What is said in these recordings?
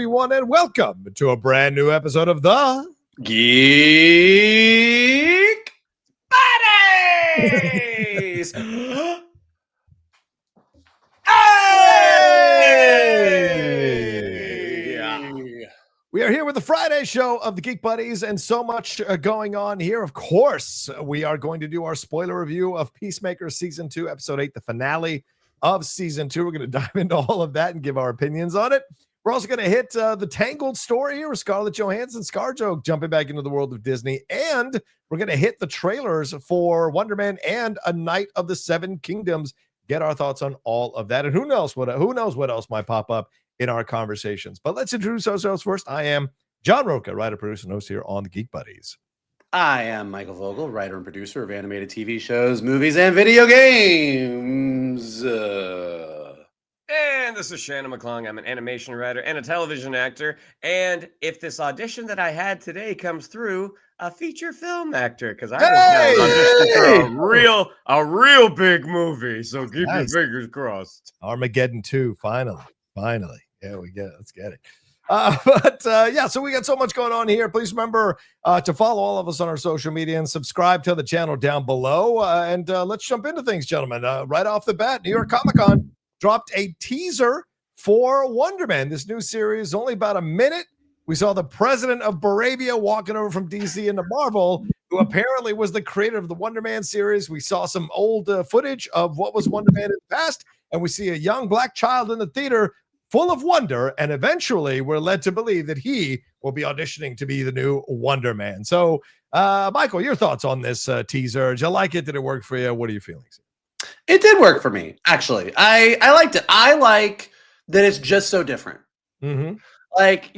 everyone, and welcome to a brand new episode of the GEEK BUDDIES. Hey! We are here with the Friday show of the Geek Buddies, and so much going on here. Of course, we are going to do our spoiler review of Peacemaker Season 2, Episode 8, the finale of Season 2. We're going to dive into all of that and give our opinions on it. We're also going to hit the Tangled story here with Scarlett Johansson, ScarJo jumping back into the world of Disney, and we're going to hit the trailers for Wonder Man and A Night of the Seven Kingdoms. Get our thoughts on all of that, and who knows what else might pop up in our conversations. But let's introduce ourselves first. I am John Rocha, writer, producer, and host here on the Geek Buddies. I am Michael Vogel, writer and producer of animated TV shows, movies, and video games. And this is Shannon McClung. I'm an animation writer and a television actor. And if this audition that I had today comes through, a feature film actor, because I just auditioned for a real big movie. So keep your fingers crossed. Armageddon 2, finally. Yeah, let's get it. So we got so much going on here. Please remember to follow all of us on our social media and subscribe to the channel down below. And let's jump into things, gentlemen. Right off the bat, New York Comic Con dropped a teaser for Wonder Man. This new series, only about a minute. We saw the president of Baravia walking over from DC into Marvel, who apparently was the creator of the Wonder Man series. We saw some old footage of what was Wonder Man in the past, and we see a young black child in the theater full of wonder, and eventually we're led to believe that he will be auditioning to be the new Wonder Man. So, Michael, your thoughts on this teaser? Did you like it? Did it work for you? What are your feelings? It did work for me, actually. I liked it. I like that it's just so different. Mm-hmm. Like,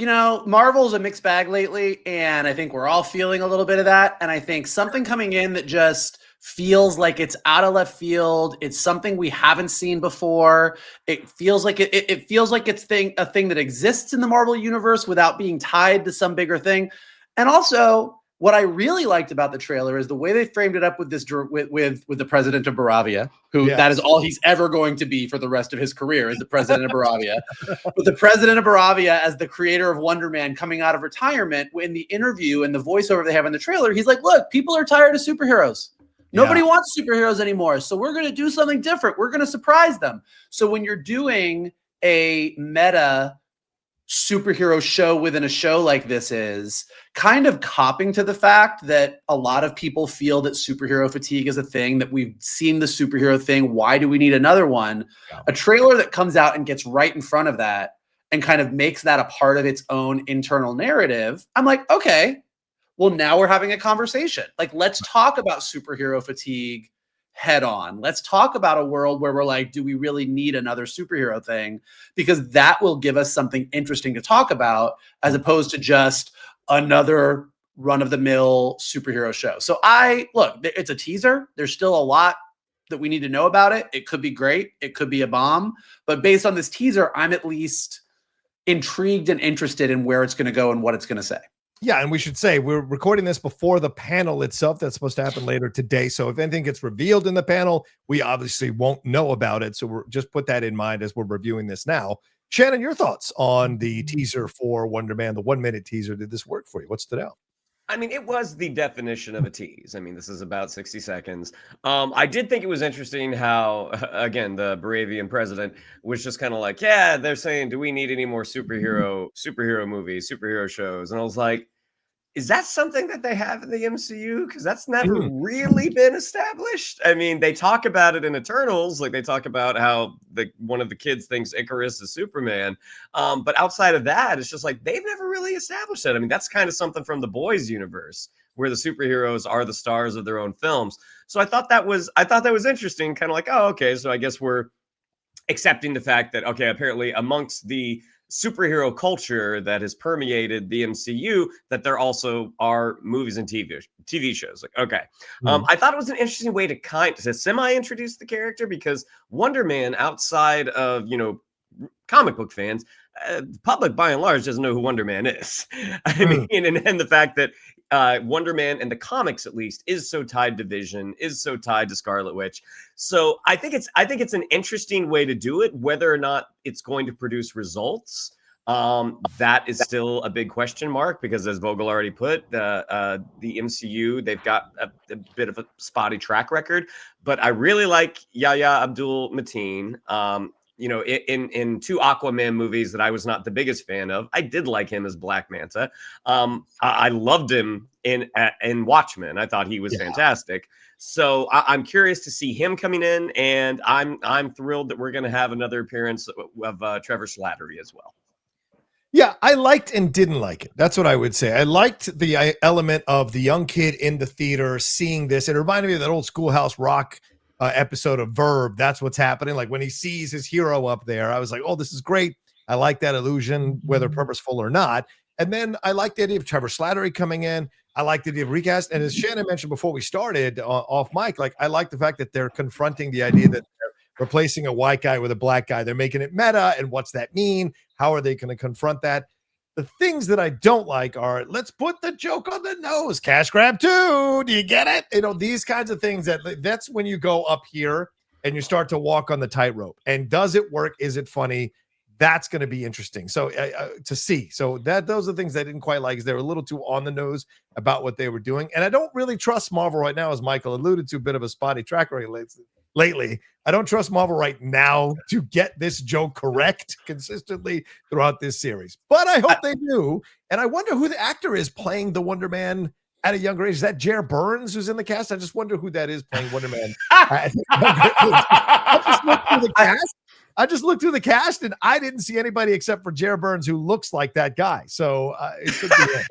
Marvel's a mixed bag lately, and I think we're all feeling a little bit of that. And I think something coming in that just feels like it's out of left field. It's something we haven't seen before. It feels like it feels like it's a thing that exists in the Marvel universe without being tied to some bigger thing. And also, what I really liked about the trailer is the way they framed it up with this with the president of Baravia, who that is all he's ever going to be for the rest of his career, is the president of Baravia. With the president of Baravia as the creator of Wonder Man coming out of retirement, in the interview and the voiceover they have in the trailer, he's like, look, people are tired of superheroes. Nobody wants superheroes anymore. So we're going to do something different. We're going to surprise them. So when you're doing a meta superhero show within a show like this, is kind of copping to the fact that a lot of people feel that superhero fatigue is a thing, that we've seen the superhero thing. Why do we need another one? Yeah. A trailer that comes out and gets right in front of that and kind of makes that a part of its own internal narrative. I'm like, okay, well, now we're having a conversation. Like, let's talk about superhero fatigue head on. Let's talk about a world where we're like, do we really need another superhero thing? Because that will give us something interesting to talk about, as opposed to just another run-of-the-mill superhero show. So look, it's a teaser. There's still a lot that we need to know about it. It could be great. It could be a bomb. But based on this teaser, I'm at least intrigued and interested in where it's going to go and what it's going to say. Yeah, and we should say we're recording this before the panel itself that's supposed to happen later today. So if anything gets revealed in the panel, we obviously won't know about it. So we're just put that in mind as we're reviewing this now. Shannon, your thoughts on the teaser for Wonder Man, the 1 minute teaser. Did this work for you? What stood out? I mean, it was the definition of a tease. I mean, this is about 60 seconds. I did think it was interesting how, again, the Baravian president was just kind of like, yeah, they're saying, do we need any more superhero movies, superhero shows? And I was like, is that something that they have in the MCU? Because that's never really been established. I mean, they talk about it in Eternals. Like, they talk about how one of the kids thinks Icarus is Superman. But outside of that, it's just like they've never really established it. I mean, that's kind of something from the Boys universe, where the superheroes are the stars of their own films. So I thought that was interesting. Kind of like, oh, okay. So I guess we're accepting the fact that, okay, apparently amongst the superhero culture that has permeated the MCU, that there also are movies and TV shows. Like, okay. I thought it was an interesting way to semi-introduce the character, because Wonder Man, outside of, comic book fans, the public by and large doesn't know who Wonder Man is. I mean, and the fact that Wonder Man in the comics, at least, is so tied to Vision, is so tied to Scarlet Witch. So I think it's an interesting way to do it. Whether or not it's going to produce results, That is still a big question mark because, as Vogel already put, the MCU, they've got a bit of a spotty track record. But I really like Yahya Abdul-Mateen. In two Aquaman movies that I was not the biggest fan of, I did like him as Black Manta. I loved him in Watchmen. I thought he was fantastic. So I'm curious to see him coming in, and I'm thrilled that we're going to have another appearance of Trevor Slattery as well. Yeah, I liked and didn't like it. That's what I would say. I liked the element of the young kid in the theater seeing this. It reminded me of that old Schoolhouse Rock episode of Verb. That's what's happening. Like when he sees his hero up there, I was like, oh, this is great. I like that illusion, whether purposeful or not. And then I like the idea of Trevor Slattery coming in. I like the idea of recast. And as Shannon mentioned before we started off mic, like I like the fact that they're confronting the idea that replacing a white guy with a black guy. They're making it meta. And what's that mean? How are they going to confront that? The things that I don't like are, let's put the joke on the nose. Cash grab too. Do you get it? These kinds of things that's when you go up here and you start to walk on the tightrope. And does it work? Is it funny? That's going to be interesting. So to see. So those are the things I didn't quite like. Is they were a little too on the nose about what they were doing. And I don't really trust Marvel right now, as Michael alluded to, a bit of a spotty track record lately. I don't trust Marvel right now to get this joke correct consistently throughout this series. But I hope they do. And I wonder who the actor is playing the Wonder Man at a younger age. Is that Jer Burns who's in the cast? I just wonder who that is playing Wonder Man. I just looked through the cast and I didn't see anybody except for Jer Burns who looks like that guy. So it could be him.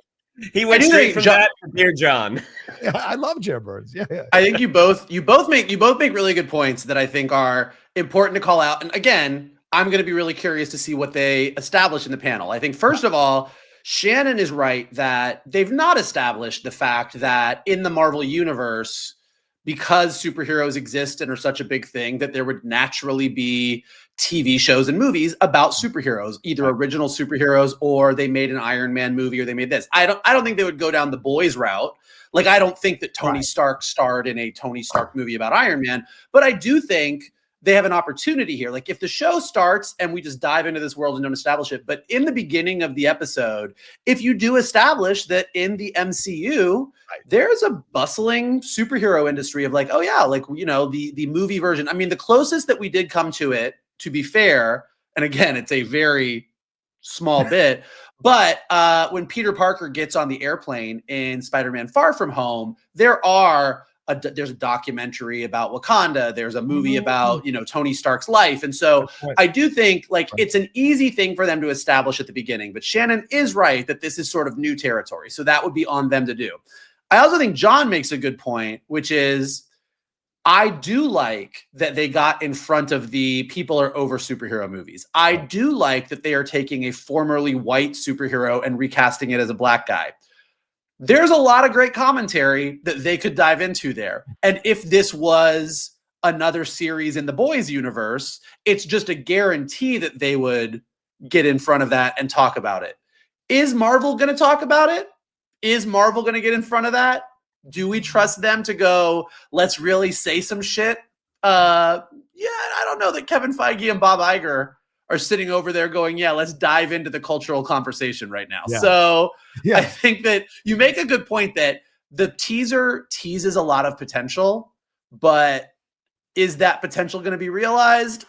He went straight from that to Dear John. Yeah, I love Jer Burns. Yeah. I think you both make really good points that I think are important to call out. And again, I'm going to be really curious to see what they establish in the panel. I think first of all, Shannon is right that they've not established the fact that in the Marvel universe, because superheroes exist and are such a big thing, that there would naturally be TV shows and movies about superheroes, either original superheroes or they made an Iron Man movie or they made this. I don't think they would go down the boys route. Like, I don't think that Tony Stark starred in a Tony Stark movie about Iron Man, but I do think they have an opportunity here. Like, if the show starts and we just dive into this world and don't establish it, but in the beginning of the episode, if you do establish that in the MCU, there's a bustling superhero industry of like, oh yeah, like, the movie version. I mean, the closest that we did come to it, to be fair, and again, it's a very small bit, but when Peter Parker gets on the airplane in Spider-Man Far From Home, there's a documentary about Wakanda. There's a movie about, Tony Stark's life. And so I do think it's an easy thing for them to establish at the beginning, but Shannon is right that this is sort of new territory. So that would be on them to do. I also think John makes a good point, which is I do like that they got in front of the people are over superhero movies. I do like that they are taking a formerly white superhero and recasting it as a black guy. There's a lot of great commentary that they could dive into there. And if this was another series in the boys universe, it's just a guarantee that they would get in front of that and talk about it. Is Marvel going to talk about it? Is Marvel going to get in front of that? Do we trust them to go, let's really say some shit? I don't know that Kevin Feige and Bob Iger are sitting over there going, yeah, let's dive into the cultural conversation right now. Yeah. So I think that you make a good point that the teaser teases a lot of potential, but is that potential going to be realized?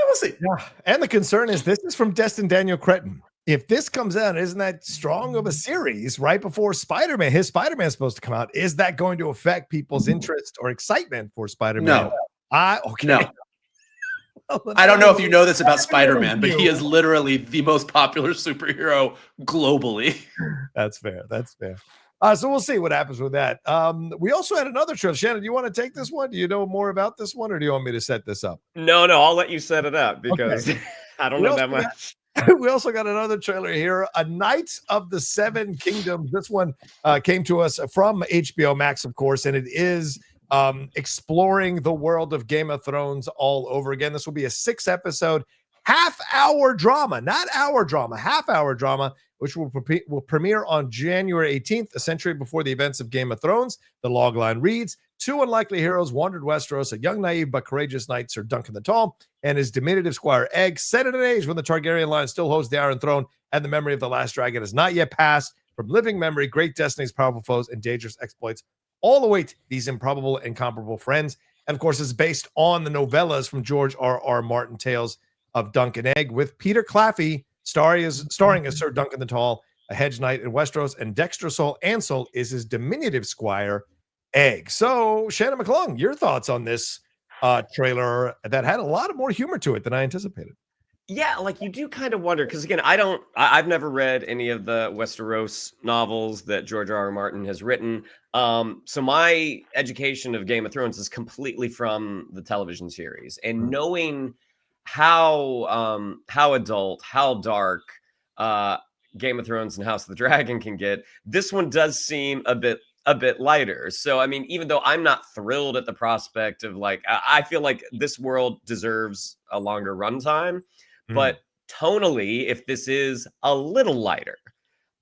We'll see. Yeah. And the concern is this is from Destin Daniel Cretton. If this comes out, isn't that strong of a series right before Spider-Man? His Spider-Man is supposed to come out. Is that going to affect people's interest or excitement for Spider-Man? No. Okay. No. I don't know if you know this about Spider-Man, but he is literally the most popular superhero globally. That's fair. So we'll see what happens with that. We also had another trailer. Shannon, do you want to take this one? Do you know more about this one, or do you want me to set this up? No, I'll let you set it up because I don't know that much. We also got another trailer here, A Knights of the Seven Kingdoms. This one came to us from HBO Max, of course, and it is exploring the world of Game of Thrones all over again. This will be a 6-episode, half-hour drama, not hour drama, half-hour drama, which will premiere on January 18th, a century before the events of Game of Thrones. The logline reads, two unlikely heroes wandered Westeros, a young, naive, but courageous knight, Sir Duncan the Tall, and his diminutive squire Egg, set at an age when the Targaryen line still holds the Iron Throne, and the memory of the last dragon has not yet passed. From living memory, great destinies, powerful foes, and dangerous exploits all await these improbable and comparable friends. And of course, it's based on the novellas from George R.R. Martin, Tales of Dunk and Egg, with Peter Claffey starring as Sir Duncan the Tall, a hedge knight in Westeros, and Dexter Sol Ansel is his diminutive squire, Egg. So, Shannon McClung, your thoughts on this trailer that had a lot of more humor to it than I anticipated? Yeah, like you do kind of wonder because again, I've never read any of the Westeros novels that George R.R. Martin has written. So my education of Game of Thrones is completely from the television series, and knowing how adult, how dark Game of Thrones and House of the Dragon can get, this one does seem a bit lighter. So I mean, even though I'm not thrilled at the prospect of like, I feel like this world deserves a longer runtime. But tonally, if this is a little lighter,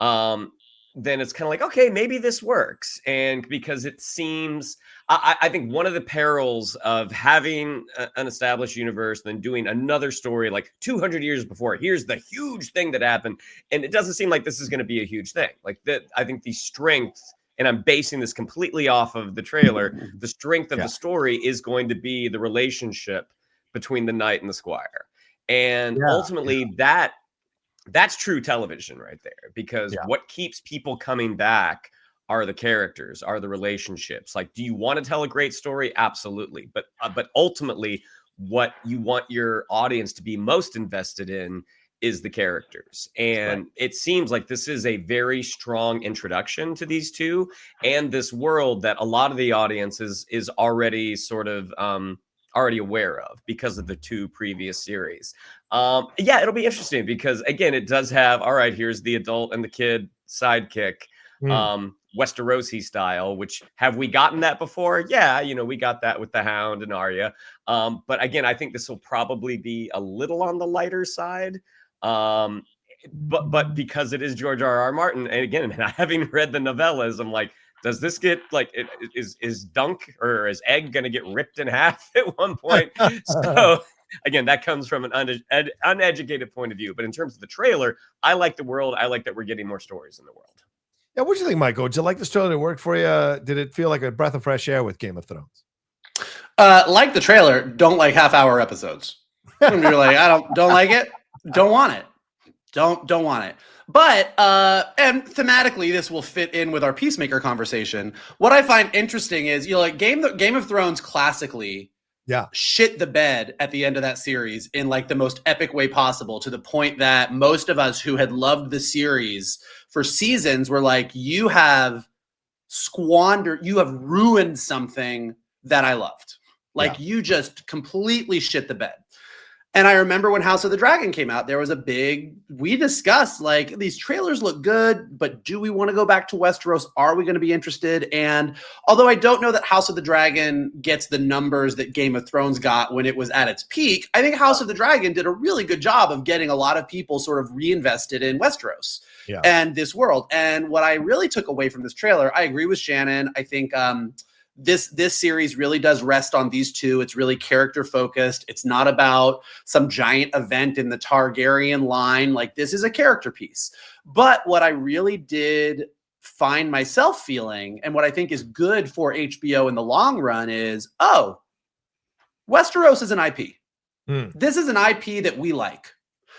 then it's kind of like, okay, maybe this works. And because it seems, I think one of the perils of having an established universe, then doing another story like 200 years before, here's the huge thing that happened. And it doesn't seem like this is going to be a huge thing. Like that, I think the strength, and I'm basing this completely off of the trailer, the strength of the story is going to be the relationship between the knight and the squire. And ultimately that's true television right there, because what keeps people coming back are the characters, are the relationships. Like, do you want to tell a great story? Absolutely. But ultimately what you want your audience to be most invested in is the characters. And it seems like this is a very strong introduction to these two and this world that a lot of the audience is already sort of already aware of because of the two previous series. Yeah, it'll be interesting because again, it does have, all right, here's the adult and the kid sidekick, Westerosi style, which have we gotten that before? Yeah, you know, we got that with the Hound and Arya. But again, I think this will probably be a little on the lighter side. But because it is George R.R. Martin, and again, having read the novellas, I'm like, does this get like, is Dunk or is Egg going to get ripped in half at one point? So again, that comes from an uneducated point of view. But in terms of the trailer, I like the world. I like that we're getting more stories in the world. Yeah, what do you think, Michael? Did you like this trailer? Did it work for you? Did it feel like a breath of fresh air with Game of Thrones? Like the trailer, don't like half-hour episodes. You're like, I don't like it, don't want it. Don't want it. But and thematically, this will fit in with our Peacemaker conversation. What I find interesting is, you know, like Game of Thrones classically, shit the bed at the end of that series in like the most epic way possible, to the point that most of us who had loved the series for seasons were like, you have squandered, you have ruined something that I loved. Like you just completely shit the bed. And I remember when House of the Dragon came out, there was we discussed like, these trailers look good, but do we want to go back to Westeros? Are we going to be interested? And although I don't know that House of the Dragon gets the numbers that Game of Thrones got when it was at its peak, I think House of the Dragon did a really good job of getting a lot of people sort of reinvested in Westeros and this world. And what I really took away from this trailer, I agree with Shannon. I think, this series really does rest on these two. It's really character focused. It's not about some giant event in the Targaryen line. Like, this is a character piece. But what I really did find myself feeling, and what I think is good for HBO in the long run, is, oh, Westeros is an IP. This is an IP that we like.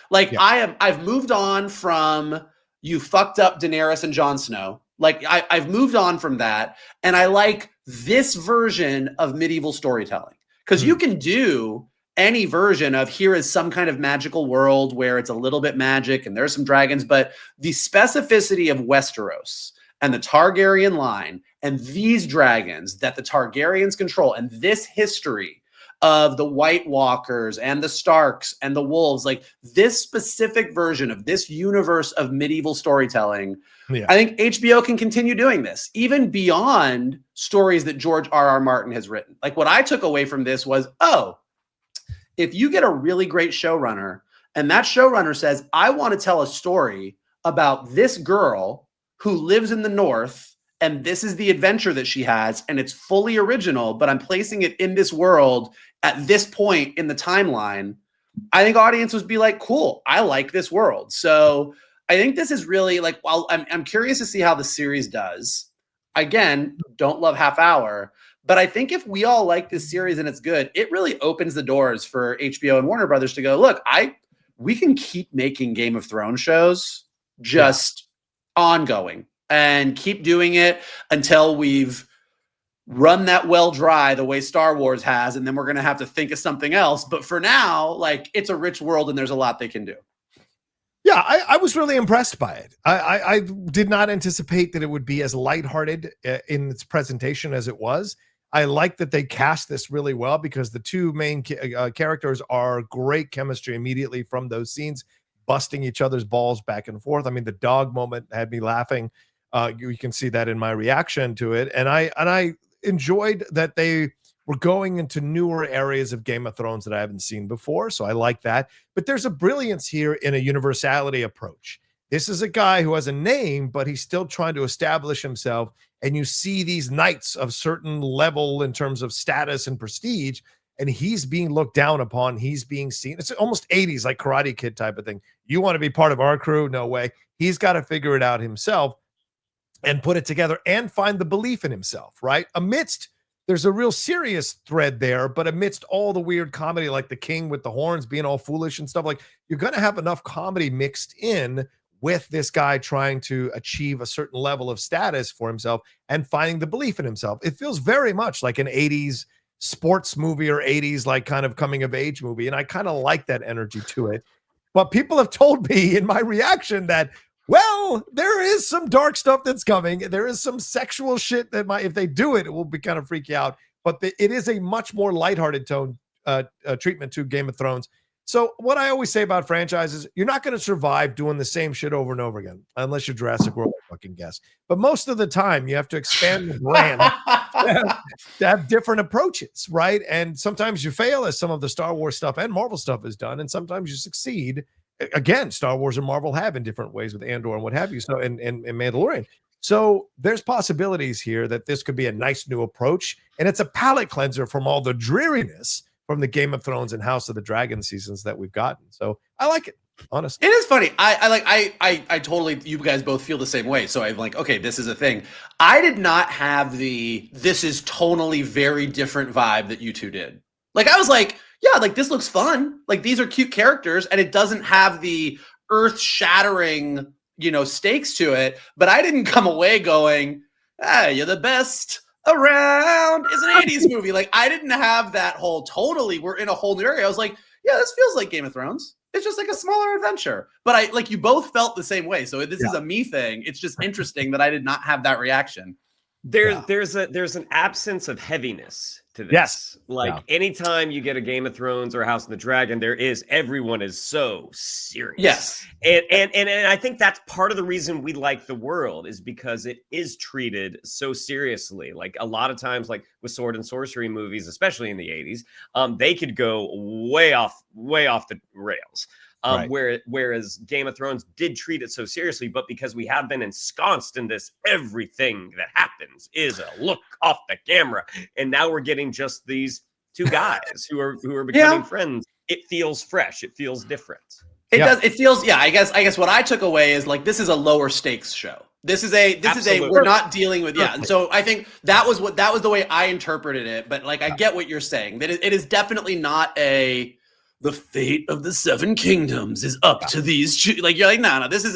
Like, I've moved on from you fucked up Daenerys and Jon Snow. Like, I've moved on from that, and I like this version of medieval storytelling, because you can do any version of, here is some kind of magical world where it's a little bit magic and there's some dragons, but the specificity of Westeros and the Targaryen line and these dragons that the Targaryens control, and this history of the White Walkers and the Starks and the Wolves, like this specific version of this universe of medieval storytelling, I think HBO can continue doing this, even beyond stories that George R.R. Martin has written. Like, what I took away from this was, oh, if you get a really great showrunner and that showrunner says, I want to tell a story about this girl who lives in the North and this is the adventure that she has, and it's fully original, but I'm placing it in this world at this point in the timeline, I think audiences would be like, cool, I like this world. So I think this is really like, well, I'm curious to see how the series does. Again, don't love half hour, but I think if we all like this series and it's good, it really opens the doors for HBO and Warner Brothers to go, look, we can keep making Game of Thrones shows just ongoing and keep doing it until we've run that well dry the way Star Wars has, and then we're going to have to think of something else. But for now, like, it's a rich world and there's a lot they can do. Yeah, I was really impressed by it. I did not anticipate that it would be as lighthearted in its presentation as it was. I like that they cast this really well because the two main characters are great chemistry immediately from those scenes, busting each other's balls back and forth. I mean, the dog moment had me laughing. You can see that in my reaction to it. And I enjoyed that they were going into newer areas of Game of Thrones that I haven't seen before. So I like that. But there's a brilliance here in a universality approach. This is a guy who has a name, but he's still trying to establish himself. And you see these knights of certain level in terms of status and prestige, and he's being looked down upon. He's being seen. It's almost 80s, like Karate Kid type of thing. You want to be part of our crew? No way. He's got to figure it out himself and put it together and find the belief in himself, right? There's a real serious thread there, but amidst all the weird comedy, like the king with the horns being all foolish and stuff, like, you're going to have enough comedy mixed in with this guy trying to achieve a certain level of status for himself and finding the belief in himself. It feels very much like an 80s sports movie or 80s like kind of coming of age movie. And I kind of like that energy to it. But people have told me in my reaction that, well, there is some dark stuff that's coming. There is some sexual shit that if they do it, it will be kind of freak you out. But it is a much more lighthearted tone treatment to Game of Thrones. So what I always say about franchises, you're not going to survive doing the same shit over and over again, unless you're Jurassic World, I fucking guess. But most of the time, you have to expand the brand to have different approaches, right? And sometimes you fail, as some of the Star Wars stuff and Marvel stuff is done, and sometimes you succeed. Again, Star Wars and Marvel have in different ways with Andor and what have you, so and Mandalorian. So there's possibilities here that this could be a nice new approach, and it's a palate cleanser from all the dreariness from the Game of Thrones and House of the Dragon seasons that we've gotten. So I like it, honestly. It is funny. I totally, you guys both feel the same way. So I'm like, okay, this is a thing. I did not have this is tonally very different vibe that you two did. Like, I was like, yeah, like, this looks fun. Like, these are cute characters, and it doesn't have the earth-shattering, stakes to it. But I didn't come away going, you're the best around. It's an 80s movie. Like, I didn't have that whole totally, we're in a whole new area. I was like, yeah, this feels like Game of Thrones. It's just like a smaller adventure. But you both felt the same way. So this is a me thing. It's just interesting that I did not have that reaction. There's an absence of heaviness to this. Yes. Anytime you get a Game of Thrones or a House of the Dragon, everyone is so serious. Yes. And I think that's part of the reason we like the world, is because it is treated so seriously. Like, a lot of times, like with sword and sorcery movies, especially in the 80s, they could go way off the rails. Right. Whereas Game of Thrones did treat it so seriously, but because we have been ensconced in this, everything that happens is a look off the camera, and now we're getting just these two guys who are becoming friends. It feels fresh. It feels different. It does. It feels. Yeah. I guess what I took away is, like, this is a lower stakes show. This is we're not dealing with. Yeah. And so I think that was the way I interpreted it. But, like, I get what you're saying. That it is definitely not the fate of the Seven Kingdoms is up to these. Like, you're like, no, this is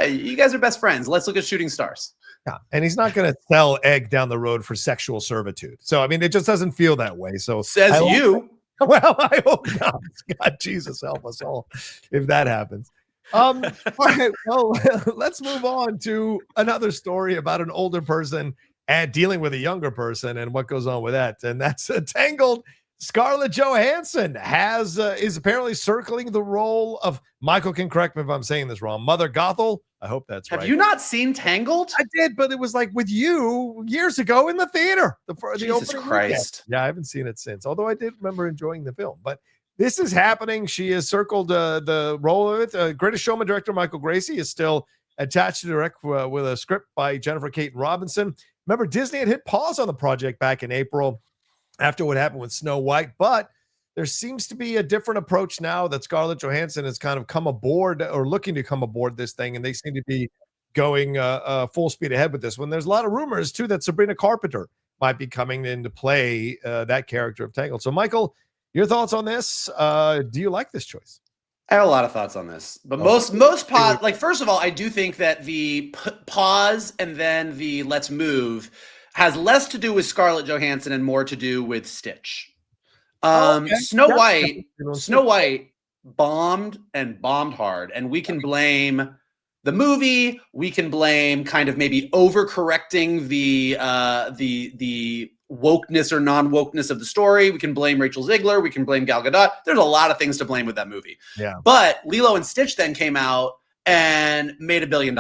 you guys are best friends. Let's look at shooting stars. Yeah. And he's not going to sell Egg down the road for sexual servitude. So, I mean, it just doesn't feel that way. So says you. Well, I hope not. God, Jesus help us all if that happens. All right. Well, let's move on to another story about an older person and dealing with a younger person and what goes on with that. And that's Tangled. Scarlett Johansson is apparently circling the role of, Michael can correct me if I'm saying this wrong, Mother Gothel. I hope that's right. Have you not seen Tangled? I did, but it was like with you years ago in the theater. Jesus Christ. Yeah, I haven't seen it since, although I did remember enjoying the film. But this is happening. She has circled the role of it. Greatest Showman director Michael Gracie is still attached to direct with a script by Jennifer Caton Robinson. Remember, Disney had hit pause on the project back in April after what happened with Snow White, but there seems to be a different approach now that Scarlett Johansson has kind of come aboard or looking to come aboard this thing, and they seem to be going full speed ahead with this one. There's a lot of rumors, too, that Sabrina Carpenter might be coming in to play that character of Tangled. So, Michael, your thoughts on this? Do you like this choice? I have a lot of thoughts on this, but most pause. Like, first of all, I do think that the pause and then the let's move has less to do with Scarlett Johansson and more to do with Stitch. Okay. Snow White bombed and bombed hard, and we can blame the movie. We can blame kind of maybe overcorrecting the wokeness or non-wokeness of the story. We can blame Rachel Ziegler. We can blame Gal Gadot. There's a lot of things to blame with that movie. Yeah. But Lilo and Stitch then came out and made $1 billion.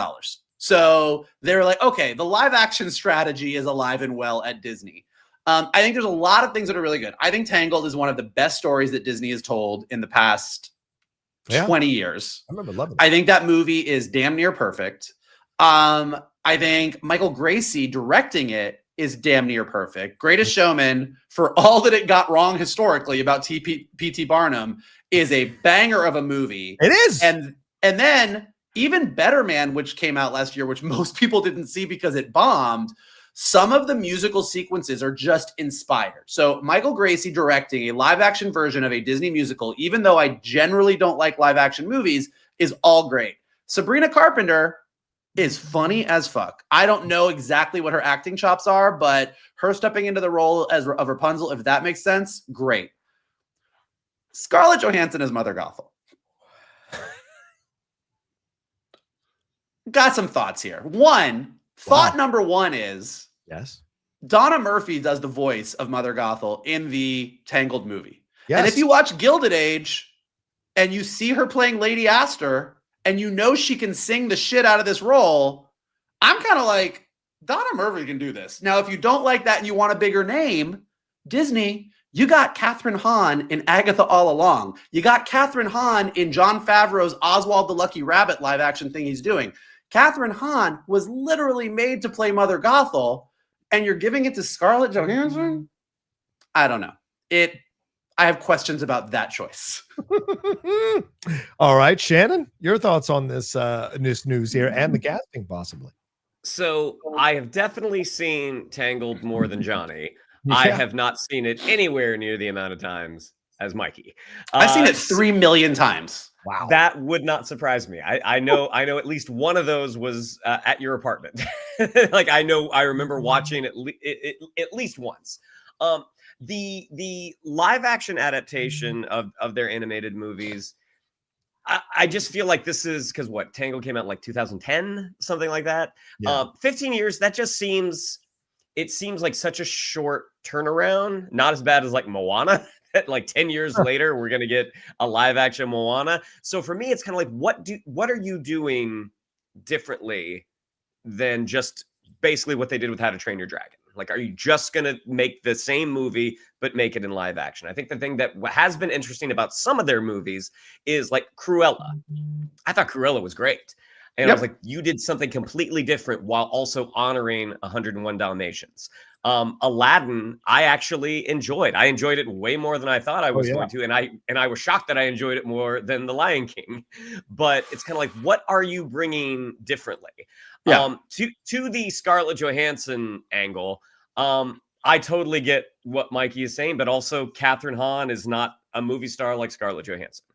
So they were like, okay, the live action strategy is alive and well at Disney. I think there's a lot of things that are really good. I think Tangled is one of the best stories that Disney has told in the past 20 years. I remember loving it. I think that movie is damn near perfect. I think Michael Gracie directing it is damn near perfect. Greatest Showman, for all that it got wrong historically about P.T. Barnum, is a banger of a movie. It is. And then even Better Man, which came out last year, which most people didn't see because it bombed, some of the musical sequences are just inspired. So Michael Gracie directing a live action version of a Disney musical, even though I generally don't like live action movies, is all great. Sabrina Carpenter is funny as fuck. I don't know exactly what her acting chops are, but her stepping into the role of Rapunzel, if that makes sense, great. Scarlett Johansson as Mother Gothel. Got some thoughts here. Thought number one is, yes, Donna Murphy does the voice of Mother Gothel in the Tangled movie. Yes. And if you watch Gilded Age and you see her playing Lady Astor and you know she can sing the shit out of this role, I'm kind of like, Donna Murphy can do this. Now, if you don't like that and you want a bigger name, Disney, you got Catherine Hahn in Agatha All Along. You got Catherine Hahn in Jon Favreau's Oswald the Lucky Rabbit live action thing he's doing. Catherine Hahn was literally made to play Mother Gothel, and you're giving it to Scarlett Johansson? I don't know. I have questions about that choice. All right, Shannon, your thoughts on this news here and the casting possibly. So I have definitely seen Tangled more than Johnny. Yeah. I have not seen it anywhere near the amount of times as Mikey. I've seen it 3 million times. Wow. That would not surprise me. I know at least one of those was at your apartment. Like I remember watching it at least once. The live action adaptation of their animated movies, I just feel like this is because Tangled came out in like 2010, something like that. Yeah. 15 years, that just seems like such a short turnaround. Not as bad as like Moana. Like 10 years later, we're gonna get a live action Moana. So for me, it's kind of like, what are you doing differently than just basically what they did with How to Train Your Dragon? Like, are you just gonna make the same movie but make it in live action? I think the thing that has been interesting about some of their movies is like Cruella. I thought Cruella was great. And I was like, you did something completely different while also honoring 101 Dalmatians. Aladdin, I actually enjoyed. I enjoyed it way more than I thought I was going to. And I was shocked that I enjoyed it more than The Lion King. But it's kind of like, what are you bringing differently? Yeah. To the Scarlett Johansson angle, I totally get what Mikey is saying, but also Catherine Hahn is not a movie star like Scarlett Johansson.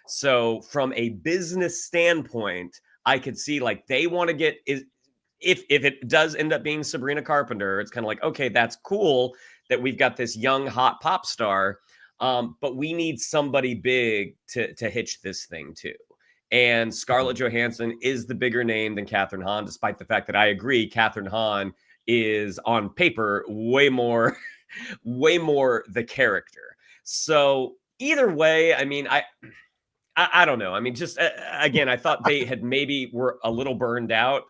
So from a business standpoint, I could see like they want to get if it does end up being Sabrina Carpenter, it's kind of like, okay, that's cool that we've got this young hot pop star, but we need somebody big to hitch this thing to. And Scarlett Johansson is the bigger name than Catherine Hahn, despite the fact that I agree Catherine Hahn is on paper way more the character. So either way, I mean, I don't know. I mean, just again, I thought they had maybe were a little burned out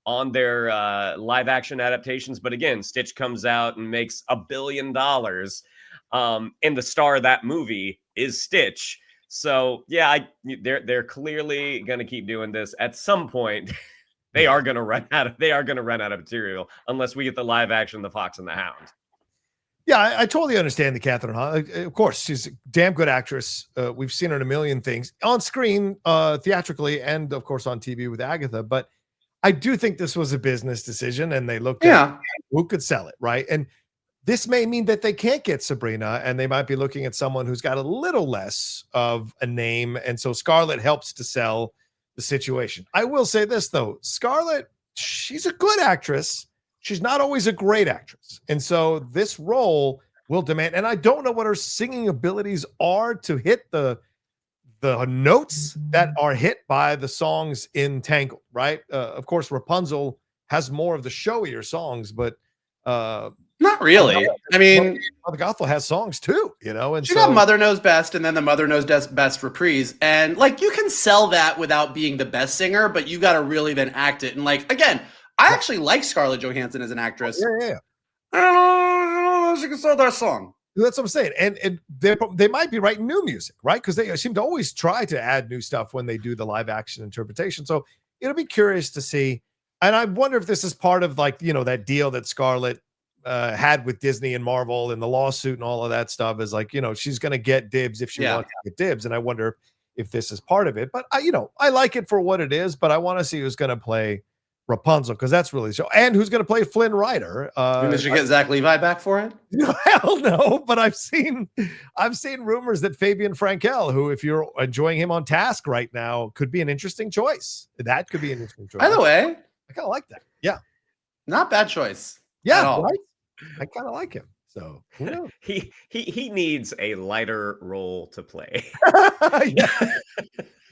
on their live action adaptations. But again, Stitch comes out and makes $1 billion. And the star of that movie is Stitch. So yeah, they're clearly going to keep doing this. At some point, they are going to run out of material unless we get the live action The Fox and the Hound. Yeah, I totally understand the Catherine Hahn. Of course, she's a damn good actress. We've seen her in a million things on screen, theatrically, and of course on TV with Agatha. But I do think this was a business decision, and they looked at who could sell it, right? And this may mean that they can't get Sabrina, and they might be looking at someone who's got a little less of a name. And so Scarlett helps to sell the situation. I will say this, though. Scarlett, she's a good actress. She's not always a great actress. And so this role will demand, and I don't know what her singing abilities are to hit the notes that are hit by the songs in Tangled, right? Of course, Rapunzel has more of the showier songs, but not really. I mean, the Gothel has songs too, and she got Mother Knows Best and then the Mother Knows Best reprise. And like, you can sell that without being the best singer, but you got to really then act it. And like, again, I actually like Scarlett Johansson as an actress. Yeah. I don't know if she can sell that song. That's what I'm saying. And they might be writing new music, right? Because they seem to always try to add new stuff when they do the live action interpretation. So it'll be curious to see. And I wonder if this is part of like, that deal that Scarlett had with Disney and Marvel and the lawsuit and all of that stuff is like, she's going to get dibs if she wants to get dibs. And I wonder if this is part of it. But I like it for what it is, but I want to see who's going to play Rapunzel, because that's really so. And who's going to play Flynn Rider? Did you get Zach Levi back for it? Hell no. But I've seen rumors that Fabian Frankel, who, if you're enjoying him on Task right now, could be an interesting choice. That could be an interesting choice. By the way, I kind of like that. Yeah, not bad choice. Yeah, right? I kind of like him. So he needs a lighter role to play.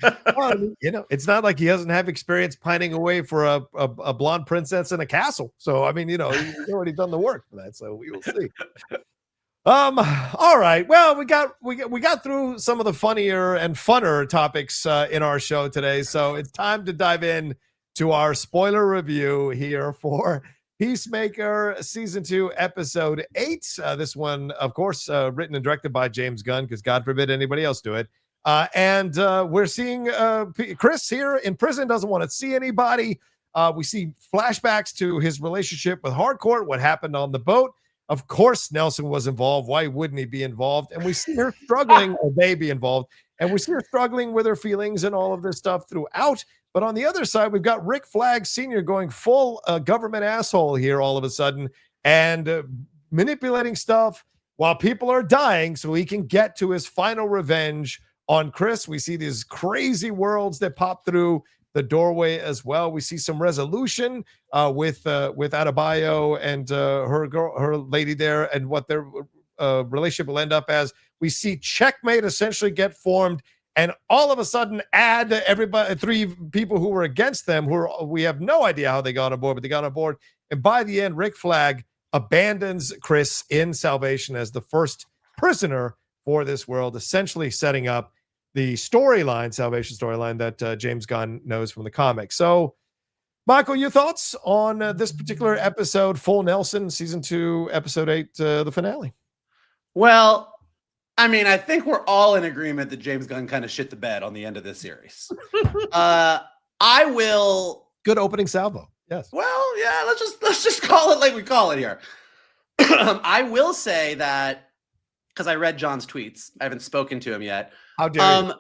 It's not like he doesn't have experience pining away for a blonde princess in a castle. So I mean, he's already done the work for that. So we will see. All right. Well, we got through some of the funnier and funner topics in our show today. So it's time to dive in to our spoiler review here for Peacemaker Season 2, Episode 8. This one, of course, written and directed by James Gunn, because God forbid anybody else do it. And we're seeing Chris here in prison, doesn't want to see anybody. We see flashbacks to his relationship with Harcourt, what happened on the boat. Of course, Nelson was involved. Why wouldn't he be involved? And we see her struggling, or they be involved. And we see her struggling with her feelings and all of this stuff throughout. But on the other side, we've got Rick Flag Sr. going full government asshole here all of a sudden and manipulating stuff while people are dying so he can get to his final revenge on Chris. We see these crazy worlds that pop through the doorway as well. We see some resolution with Adebayo and her lady there, and what their relationship will end up as. We see checkmate essentially get formed, and all of a sudden add everybody, 3 people who were against them, we have no idea how they got on board, but they got on board. And by the end, Rick Flag abandons Chris in Salvation as the first prisoner for this world, essentially setting up the Salvation storyline that James Gunn knows from the comics. So, Michael, your thoughts on this particular episode, Full Nelson, Season 2, Episode 8, the finale? Well, I mean, I think we're all in agreement that James Gunn kind of shit the bed on the end of this series. I will. Good opening salvo. Yes. Well, yeah, let's just call it like we call it here. I will say that, because I read John's tweets. I haven't spoken to him yet. How dare you?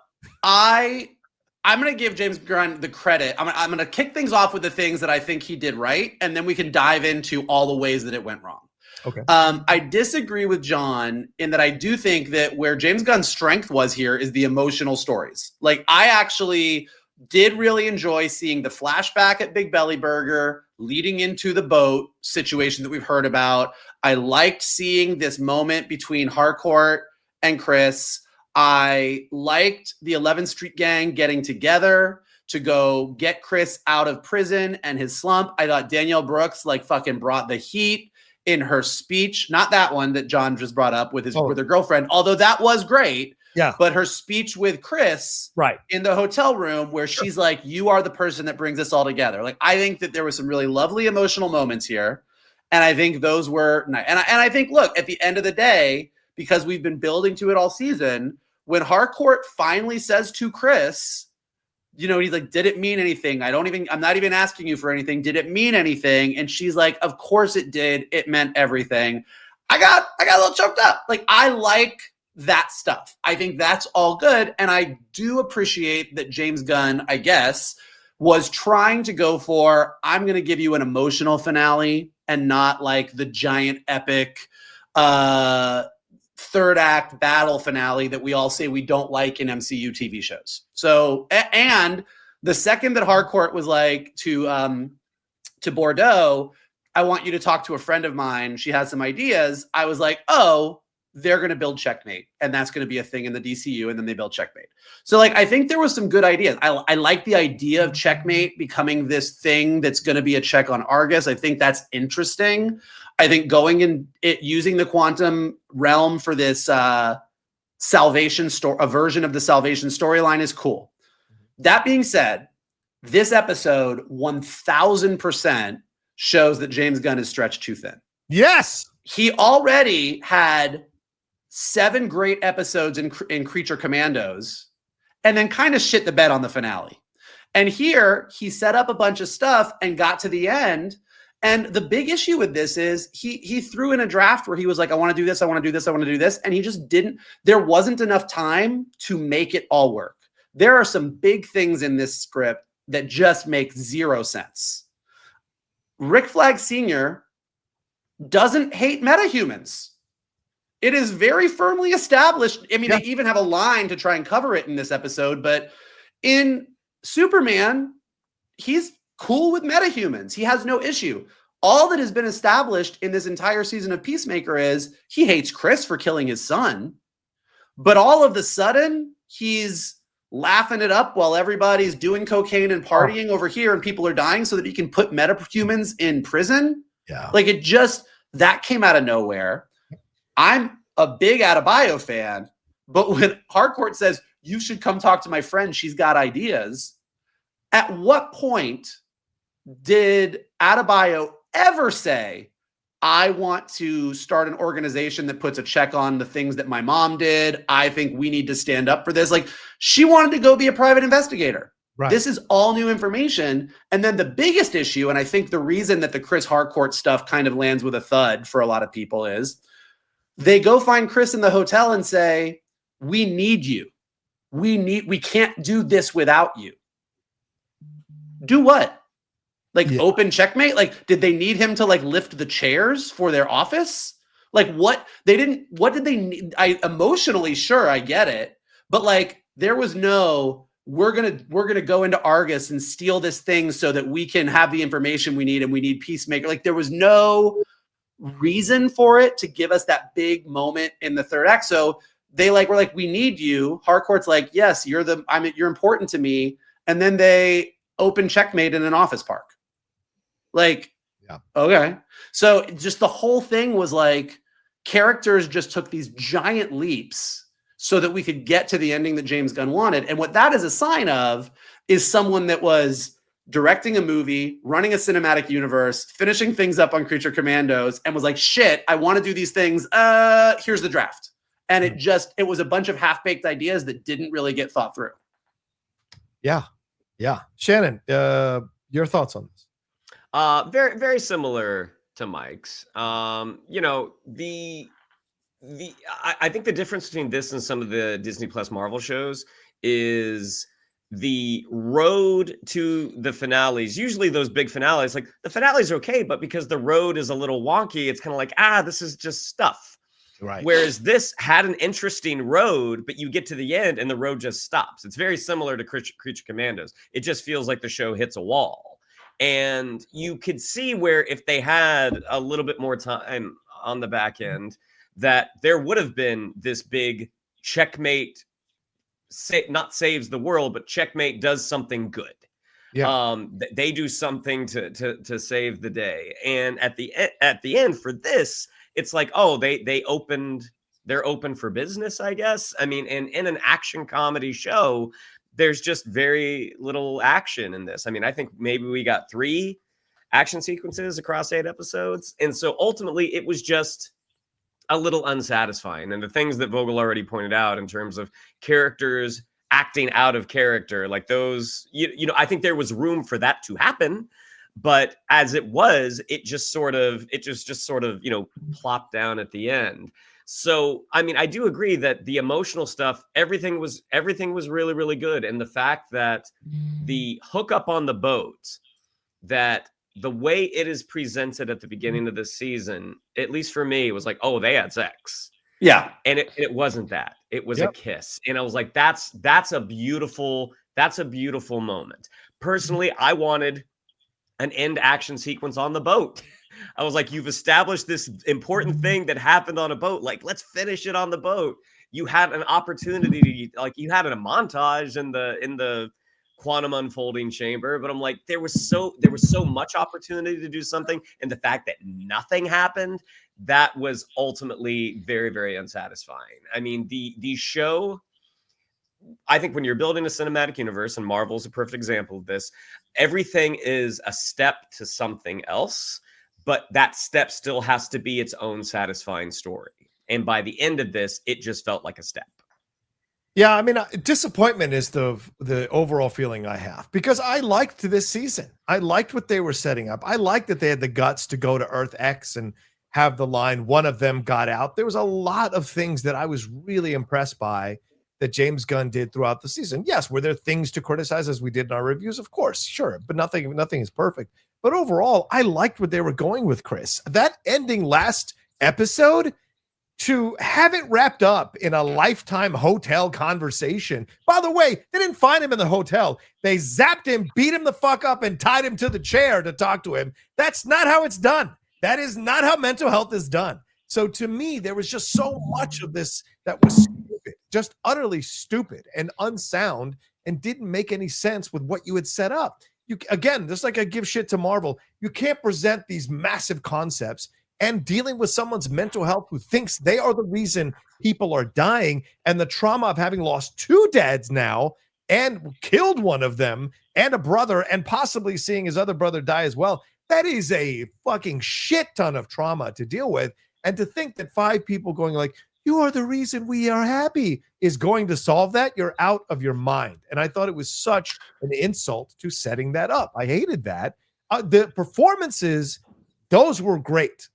I'm going to give James Gunn the credit. I'm going to kick things off with the things that I think he did right, and then we can dive into all the ways that it went wrong. Okay. I disagree with John in that I do think that where James Gunn's strength was here is the emotional stories. Like, I actually did really enjoy seeing the flashback at Big Belly Burger leading into the boat situation that we've heard about. I liked seeing this moment between Harcourt and Chris. I liked the 11th Street Gang getting together to go get Chris out of prison and his slump. I thought Danielle Brooks fucking brought the heat in her speech. Not that one that John just brought up with her girlfriend, although that was great. Yeah. But her speech with Chris in the hotel room where she's like, you are the person that brings us all together. Like, I think that there was some really lovely emotional moments here. And I think those were nice. And I think, look, at the end of the day, because we've been building to it all season, when Harcourt finally says to Chris, you know, he's like, did it mean anything? I'm not even asking you for anything. Did it mean anything? And she's like, of course it did. It meant everything. I got a little choked up. Like, I like that stuff. I think that's all good. And I do appreciate that James Gunn, I guess, was trying to go for, I'm going to give you an emotional finale and not like the giant epic third act battle finale that we all say we don't like in MCU TV shows. So, and the second that Harcourt was like to Bordeaux, I want you to talk to a friend of mine. She has some ideas. I was like, oh, they're going to build Checkmate, and that's going to be a thing in the DCU, and then they build Checkmate. So, like, I think there was some good ideas. I like the idea of Checkmate becoming this thing that's going to be a check on Argus. I think that's interesting. I think going in it using the quantum realm for this salvation story, a version of the salvation storyline, is cool. That being said, this episode 1000% shows that James Gunn is stretched too thin. Yes. He already had 7 great episodes in Creature Commandos and then kind of shit the bed on the finale. And here he set up a bunch of stuff and got to the end. And the big issue with this is he threw in a draft where he was like, I want to do this, I want to do this, I want to do this. And he just didn't, there wasn't enough time to make it all work. There are some big things in this script that just make zero sense. Rick Flag Sr. doesn't hate metahumans. It is very firmly established. I mean, They even have a line to try and cover it in this episode, but in Superman, he's cool with metahumans. He has no issue. All that has been established in this entire season of Peacemaker is he hates Chris for killing his son, but all of the sudden he's laughing it up while everybody's doing cocaine and partying over here and people are dying so that he can put metahumans in prison. Yeah. Like, it just, that came out of nowhere. I'm a big Adebayo fan, but when Harcourt says, you should come talk to my friend, she's got ideas, at what point did Adebayo ever say, I want to start an organization that puts a check on the things that my mom did? I think we need to stand up for this. Like, she wanted to go be a private investigator. Right. This is all new information. And then the biggest issue, and I think the reason that the Chris Harcourt stuff kind of lands with a thud for a lot of people, is they go find Chris in the hotel and say, we need you. We can't do this without you. Do what? Like, open Checkmate? Like, did they need him to like lift the chairs for their office? Like, what did they need? Emotionally, sure, I get it. But like, there was no, we're gonna go into Argus and steal this thing so that we can have the information we need, and we need Peacemaker. Like, there was no reason for it to give us that big moment in the third act. So they were like, we need you. Harcourt's like, yes, you're important to me. And then they open Checkmate in an office park. Like, yeah. Okay. So just the whole thing was like, characters just took these giant leaps so that we could get to the ending that James Gunn wanted. And what that is a sign of is someone that was directing a movie, running a cinematic universe, finishing things up on Creature Commandos, and was like, shit, I want to do these things. Here's the draft. And it was a bunch of half-baked ideas that didn't really get thought through. Yeah. Yeah. Shannon, your thoughts on this? Very, very similar to Mike's. You know, I think the difference between this and some of the Disney Plus Marvel shows is the road to the finales. Usually those big finales, like the finales are okay, but because the road is a little wonky, it's kind of like, this is just stuff. Right. Whereas this had an interesting road, but you get to the end and the road just stops. It's very similar to Creature Commandos. It just feels like the show hits a wall. And you could see where if they had a little bit more time on the back end, that there would have been this big Checkmate, not saves the world, but Checkmate does something good. Yeah. They do something to save the day. And at the end for this, it's like, oh, they're open for business, I guess. I mean, in an action comedy show, there's just very little action in this. I mean, I think maybe we got 3 action sequences across 8 episodes. And so ultimately it was just a little unsatisfying. And the things that Vogel already pointed out in terms of characters acting out of character, like those, I think there was room for that to happen. But as it was, it just sort of, plopped down at the end. So, I mean, I do agree that the emotional stuff, everything was really, really good. And the fact that the hookup on the boat, that the way it is presented at the beginning of the season, at least for me, was like, oh, they had sex. Yeah. And it wasn't that. It was a kiss. And I was like, that's a beautiful moment. Personally, I wanted an end action sequence on the boat. I was like, you've established this important thing that happened on a boat. Like, let's finish it on the boat. You had an opportunity to, like, you had a montage in the quantum unfolding chamber, but I'm like, there was so much opportunity to do something, and the fact that nothing happened, that was ultimately very, very unsatisfying. I mean, the show, I think when you're building a cinematic universe, and Marvel's a perfect example of this, everything is a step to something else, but that step still has to be its own satisfying story. And by the end of this, it just felt like a step. Yeah, I mean, disappointment is the overall feeling I have, because I liked this season. I liked what they were setting up. I liked that they had the guts to go to Earth X and have the line, one of them got out. There was a lot of things that I was really impressed by that James Gunn did throughout the season. Yes, were there things to criticize as we did in our reviews? Of course, sure, but nothing is perfect. But overall, I liked what they were going with, Chris. That ending last episode, to have it wrapped up in a lifetime hotel conversation. By the way, they didn't find him in the hotel. They zapped him, beat him the fuck up, and tied him to the chair to talk to him. That's not how it's done. That is not how mental health is done. So to me, there was just so much of this that was stupid, just utterly stupid and unsound, and didn't make any sense with what you had set up. You, again, just like I give shit to Marvel, you can't present these massive concepts and dealing with someone's mental health who thinks they are the reason people are dying, and the trauma of having lost two dads now and killed one of them and a brother, and possibly seeing his other brother die as well. That is a fucking shit ton of trauma to deal with. And to think that 5 people going like, you are the reason we are happy, is going to solve that, you're out of your mind. And I thought it was such an insult to setting that up. I hated that. The performances, those were great.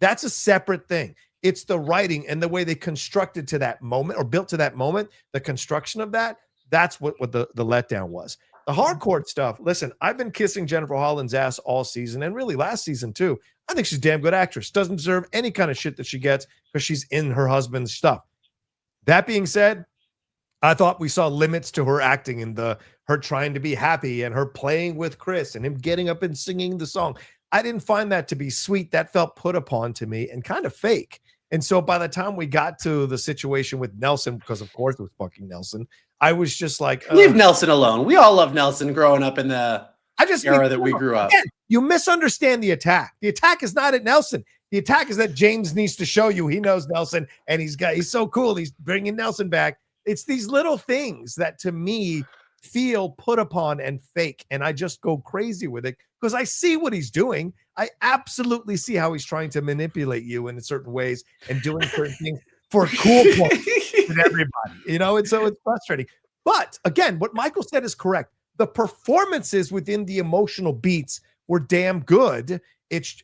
That's a separate thing. It's the writing and the way they constructed to that moment, or built to that moment, the construction of that, that's what the letdown was. The hardcore stuff, listen, I've been kissing Jennifer Holland's ass all season, and really last season too. I think she's a damn good actress. Doesn't deserve any kind of shit that she gets because she's in her husband's stuff. That being said, I thought we saw limits to her acting in her trying to be happy and her playing with Chris and him getting up and singing the song. I didn't find that to be sweet. That felt put upon to me and kind of fake. And so by the time we got to the situation with Nelson, because of course it was fucking Nelson, I was just like, leave Nelson alone. We all love Nelson growing up in the era that we grew up. Again, you misunderstand the attack. The attack is not at Nelson. The attack is that James needs to show you he knows Nelson, and he's so cool. He's bringing Nelson back. It's these little things that to me feel put upon and fake, and I just go crazy with it because I see what he's doing. I absolutely see how he's trying to manipulate you in certain ways and doing certain things for cool points with everybody, and so it's frustrating. But again, what Michael said is correct. The performances within the emotional beats were damn good. It's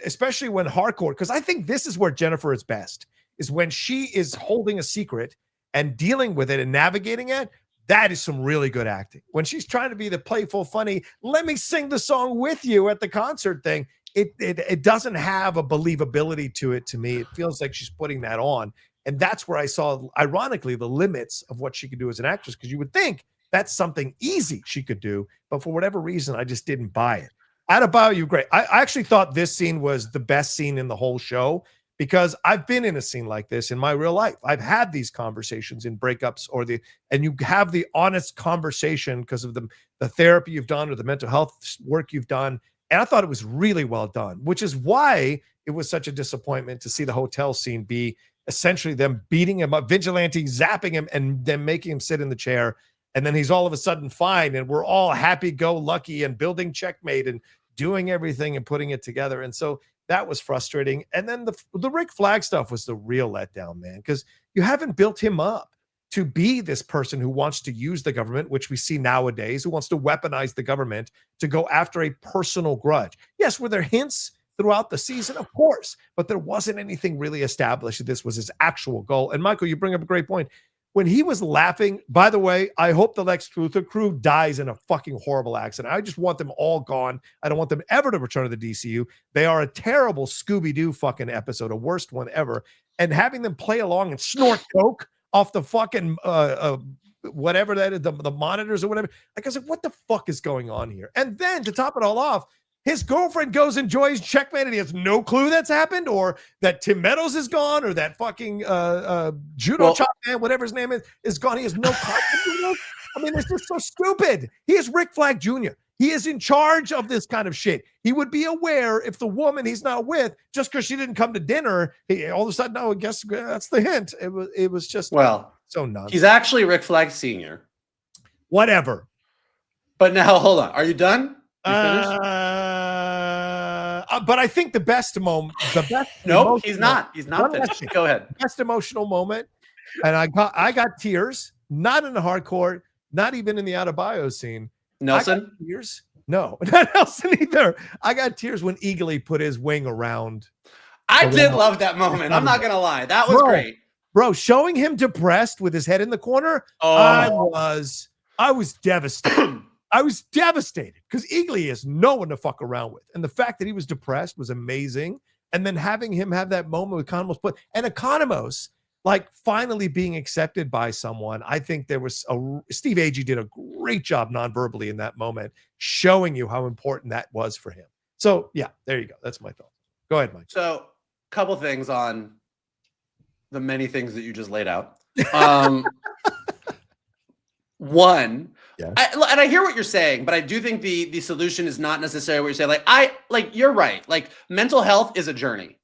especially when hardcore, because I think this is where Jennifer is best, is when she is holding a secret and dealing with it and navigating it. That is some really good acting. When she's trying to be the playful, funny, let me sing the song with you at the concert thing, it doesn't have a believability to it to me. It feels like she's putting that on. And that's where I saw, ironically, the limits of what she could do as an actress, because you would think that's something easy she could do. But for whatever reason, I just didn't buy it. Adebayo, you great. I actually thought this scene was the best scene in the whole show, because I've been in a scene like this in my real life. I've had these conversations in breakups and you have the honest conversation because of the therapy you've done or the mental health work you've done. And I thought it was really well done, which is why it was such a disappointment to see the hotel scene be essentially them beating him up, vigilante zapping him, and then making him sit in the chair. And then he's all of a sudden fine. And we're all happy-go-lucky and building checkmate and doing everything and putting it together. And so That was frustrating. And then the Rick Flag stuff was the real letdown, man, because you haven't built him up to be this person who wants to use the government, which we see nowadays, who wants to weaponize the government to go after a personal grudge. Yes, were there hints throughout the season? Of course, but there wasn't anything really established that this was his actual goal. And Michael, you bring up a great point. When he was laughing, by the way, I hope the Lex Luthor crew dies in a fucking horrible accident. I just want them all gone. I don't want them ever to return to the DCU. They are a terrible Scooby-Doo fucking episode, a worst one ever. And having them play along and snort coke off the fucking whatever that is, the monitors or whatever. Like I said, what the fuck is going on here? And then to top it all off, his girlfriend goes and joins Checkmate and he has no clue that's happened, or that Tim Meadows is gone, or that fucking judo chop man, whatever his name is gone. He has no concept. I mean, it's just so stupid. He is Rick Flag Jr. He is in charge of this kind of shit. He would be aware if the woman he's not with, just because she didn't come to dinner, he all of a sudden, oh, I guess that's the hint. It was just so nonsense. He's actually Rick Flag Sr. Whatever. But now, hold on. Are you done? But I think the best moment, nope, he's not. He's not finished. Go ahead. Best emotional moment, and I got tears. Not in the hardcore, not even in the out of bio scene. Nelson? Tears? No, not Nelson either. I got tears when Eagly put his wing around. I did love that moment. I'm not gonna lie. That was great. Bro, showing him depressed with his head in the corner, I was devastated. I was devastated because Eagly is no one to fuck around with. And the fact that he was depressed was amazing. And then having him have that moment with Economos, and Economos, like finally being accepted by someone. I think there was Steve Agee did a great job non-verbally in that moment, showing you how important that was for him. So yeah, there you go. That's my thought. Go ahead, Mike. So a couple things on the many things that you just laid out. One, yeah. And I hear what you're saying, but I do think the solution is not necessarily what you're saying. You're right. Like, mental health is a journey.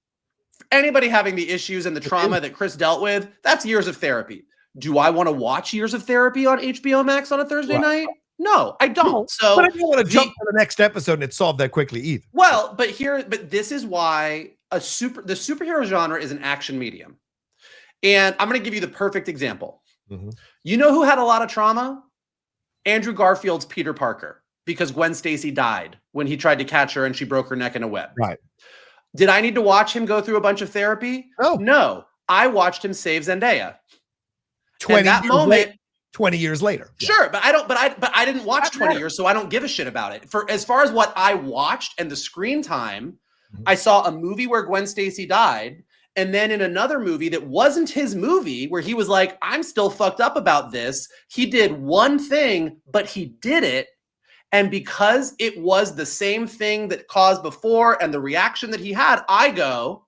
Anybody having the issues and the trauma that Chris dealt with, that's years of therapy. Do I want to watch years of therapy on HBO Max on a Thursday night? No, I don't. No, so, but I don't want to jump to the next episode and it solved that quickly either. Well, but this is why the superhero genre is an action medium. And I'm going to give you the perfect example. Mm-hmm. You know who had a lot of trauma? Andrew Garfield's Peter Parker, because Gwen Stacy died when he tried to catch her and she broke her neck in a web. Right. Did I need to watch him go through a bunch of therapy? No. I watched him save Zendaya. 20 years later. Sure, but I didn't watch 20 years, so I don't give a shit about it. For as far as what I watched and the screen time, I saw a movie where Gwen Stacy died, and then in another movie that wasn't his movie, where he was like, I'm still fucked up about this. He did one thing, but he did it. And because it was the same thing that caused before and the reaction that he had, I go,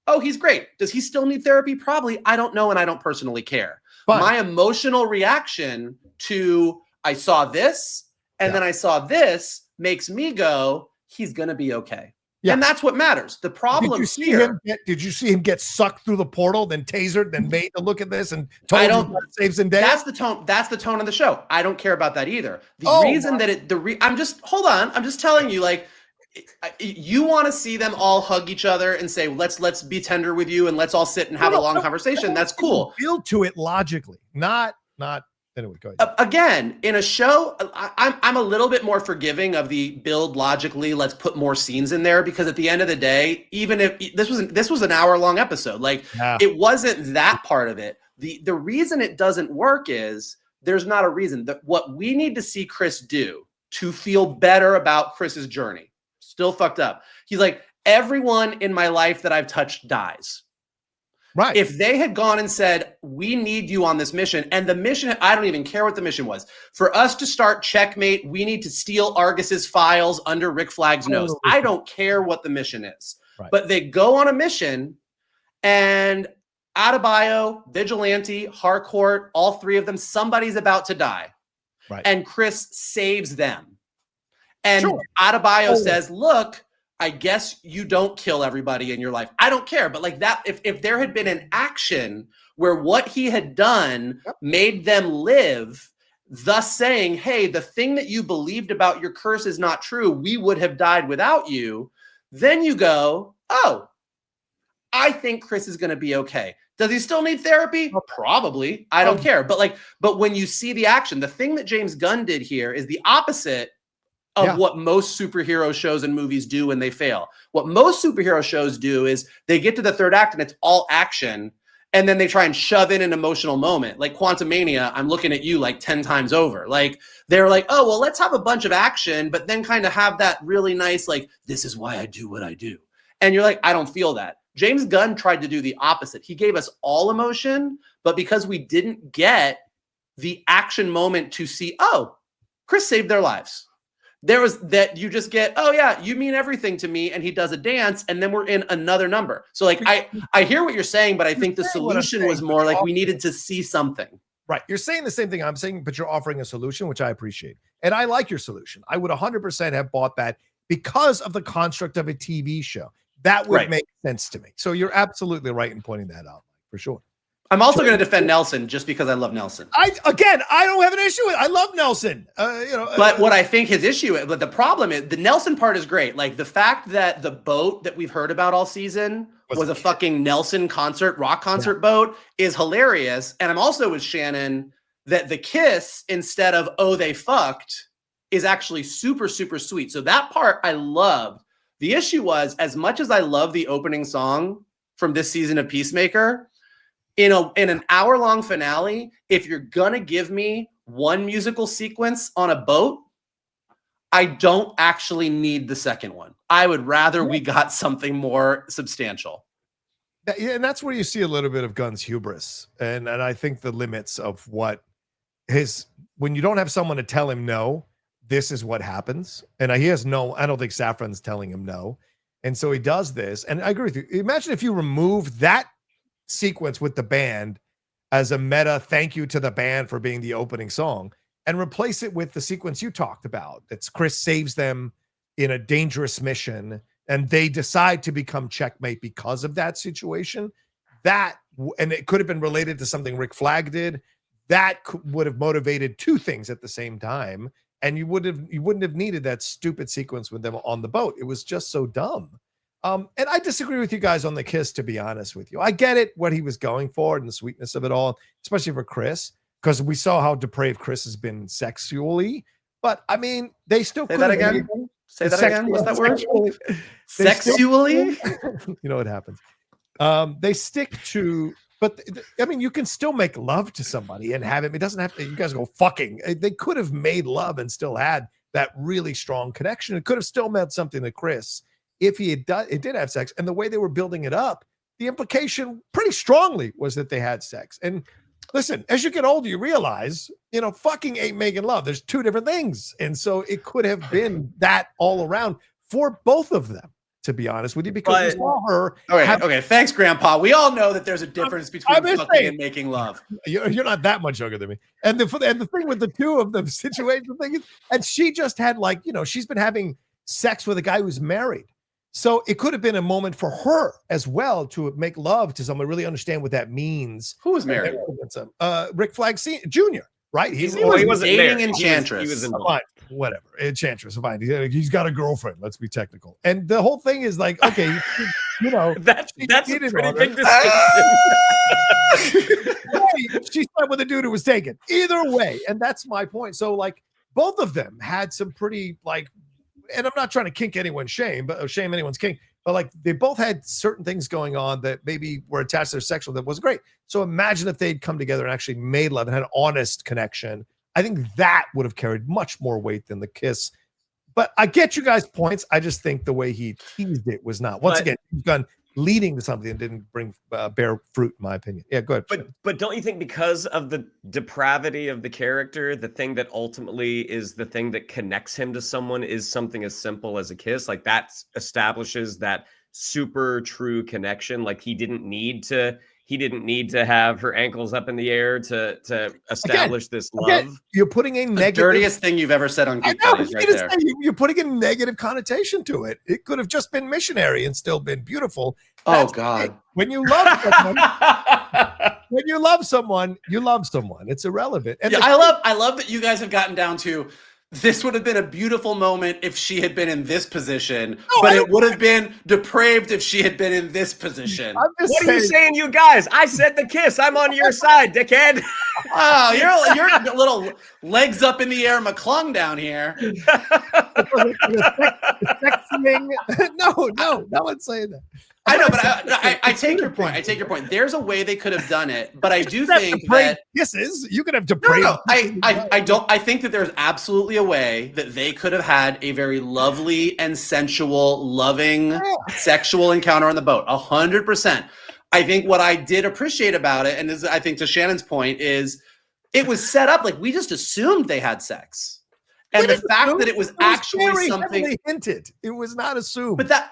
oh, he's great. Does he still need therapy? Probably. I don't know, and I don't personally care. But my emotional reaction to I saw this and then I saw this makes me go, he's going to be okay. Yeah. And that's what matters. The problem did you see him get sucked through the portal, then tasered, then made to look at this and told him to save Zendaya? That's the tone of the show. I don't care about that either. I'm just telling you, like, you want to see them all hug each other and say, let's be tender with you and let's all sit and have a long conversation. That's cool. Build to it logically, not. Anyway, go ahead. Again, in a show, I'm a little bit more forgiving of the build logically. Let's put more scenes in there, because at the end of the day, even if this was an hour-long episode, it wasn't that part of it. The reason it doesn't work is there's not a reason. That what we need to see Chris do to feel better about Chris's journey, still fucked up. He's like, everyone in my life that I've touched dies. Right. If they had gone and said, we need you on this mission, and the mission, I don't even care what the mission was. For us to start Checkmate, we need to steal Argus's files under Rick Flag's nose. I don't care what the mission is. Right. But they go on a mission, and Adebayo, Vigilante, Harcourt, all three of them, somebody's about to die. Right. And Chris saves them. And Adebayo says, look, I guess you don't kill everybody in your life. I don't care. But like that, if there had been an action where what he had done made them live, thus saying, hey, the thing that you believed about your curse is not true, we would have died without you, then you go, oh, I think Chris is going to be okay. Does he still need therapy? Probably. I don't care. But when you see the action, the thing that James Gunn did here is the opposite of what most superhero shows and movies do when they fail. What most superhero shows do is they get to the third act and it's all action, and then they try and shove in an emotional moment. Like Quantumania, I'm looking at you like 10 times over. Like they're like, oh, well, let's have a bunch of action, but then kind of have that really nice, like, this is why I do what I do. And you're like, I don't feel that. James Gunn tried to do the opposite. He gave us all emotion, but because we didn't get the action moment to see, oh, Chris saved their lives. There was that you just get, oh yeah, you mean everything to me, and he does a dance, and then we're in another number. So like I hear what you're saying, but I think the solution was more like we needed to see something. Right. You're saying the same thing I'm saying, but you're offering a solution, which I appreciate. And I like your solution. I would 100% have bought that because of the construct of a TV show. That would make sense to me. So you're absolutely right in pointing that out, for sure. I'm also going to defend Nelson just because I love Nelson. I don't have an issue with it. I love Nelson. But what I think his issue is, but the problem is the Nelson part is great. Like the fact that the boat that we've heard about all season was a fucking Nelson rock concert boat is hilarious. And I'm also with Shannon that the kiss instead of, oh, they fucked is actually super, super sweet. So that part I loved. The issue was, as much as I love the opening song from this season of Peacemaker, in an hour-long finale, if you're gonna give me one musical sequence on a boat, I don't actually need the second one. I would rather we got something more substantial. And that's where you see a little bit of Gunn's hubris. And I think the limits of what when you don't have someone to tell him no, this is what happens. And I don't think Saffron's telling him no. And so he does this. And I agree with you. Imagine if you remove that sequence with the band as a meta thank you to the band for being the opening song and replace it with the sequence you talked about. That's Chris saves them in a dangerous mission and they decide to become checkmate because of that situation. And it could have been related to something Rick Flag did. That would have motivated two things at the same time. And you wouldn't have needed that stupid sequence with them on the boat. It was just so dumb. And I disagree with you guys on the kiss, to be honest with you. I get it, what he was going for and the sweetness of it all, especially for Chris, because we saw how depraved Chris has been sexually. But I mean, they still say that again. Say that again. What's that word? Sexually? You know what happens. They stick to. But I mean, you can still make love to somebody and have it. It doesn't have to. You guys go fucking. They could have made love and still had that really strong connection. It could have still meant something to Chris if he did have sex. And the way they were building it up, the implication pretty strongly was that they had sex. And listen, as you get older, you realize, fucking ain't making love. There's two different things, and so it could have been that all around for both of them. To be honest with you, because we saw her. Okay. Thanks, Grandpa. We all know that there's a difference between fucking and making love. You're not that much younger than me. And the thing with the two of them situation thing is, and she just had she's been having sex with a guy who's married. So it could have been a moment for her as well to make love to someone, really understand what that means. Who was married? Rick Flag Jr. Right? He was dating Enchantress. He was fine, whatever. Enchantress, fine. He's got a girlfriend. Let's be technical. And the whole thing is like, okay, that's a pretty big distinction. She slept with a dude who was taken. Either way, and that's my point. So like, both of them had some pretty and I'm not trying to kink anyone's shame anyone's kink, but like they both had certain things going on that maybe were attached to their sexual that wasn't great. So imagine if they'd come together and actually made love and had an honest connection. I think that would have carried much more weight than the kiss. But I get you guys' points. I just think the way he teased it was not. Once again, he's gone leading to something that didn't bring bear fruit, in my opinion. Yeah, go ahead. But don't you think because of the depravity of the character, the thing that ultimately is the thing that connects him to someone is something as simple as a kiss? Like that establishes that super true connection. Like he didn't need to have her ankles up in the air to establish this love. Again, you're putting a negative, dirtiest thing you've ever said on Geek Buddies right there. You're putting a negative connotation to it. It could have just been missionary and still been beautiful. That's God. When you love someone, you love someone. It's irrelevant. And I love that you guys have gotten down to this would have been a beautiful moment if she had been in this position, but it would have been depraved if she had been in this position. What are you saying, you guys? I said the kiss. I'm on your side, dickhead. Oh, you're little legs up in the air McClung down here. No one's saying that. I know, but I take your point. I take your point. There's a way they could have done it, but I do think that kisses. You could have depraved. No, I don't. I think that there's absolutely a way that they could have had a very lovely and sensual, loving, sexual encounter on the boat. 100%. I think what I did appreciate about it, and this, I think to Shannon's point, is it was set up like we just assumed they had sex, and the fact that it was actually something hinted. It was not assumed, but that.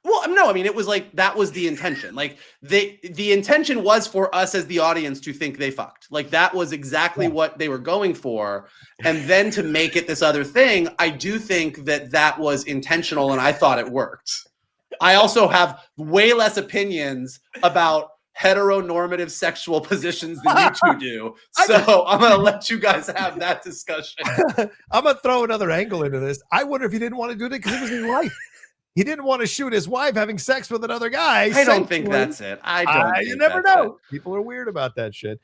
Well, no, I mean, it was like, that was the intention. Like the intention was for us as the audience to think they fucked. Like that was exactly what they were going for. And then to make it this other thing, I do think that that was intentional and I thought it worked. I also have way less opinions about heteronormative sexual positions than you two do. So I'm going to let you guys have that discussion. I'm going to throw another angle into this. I wonder if he didn't want to do it because it was his wife. He didn't want to shoot his wife having sex with another guy. I don't think that's it. I don't. You never know. People are weird about that shit.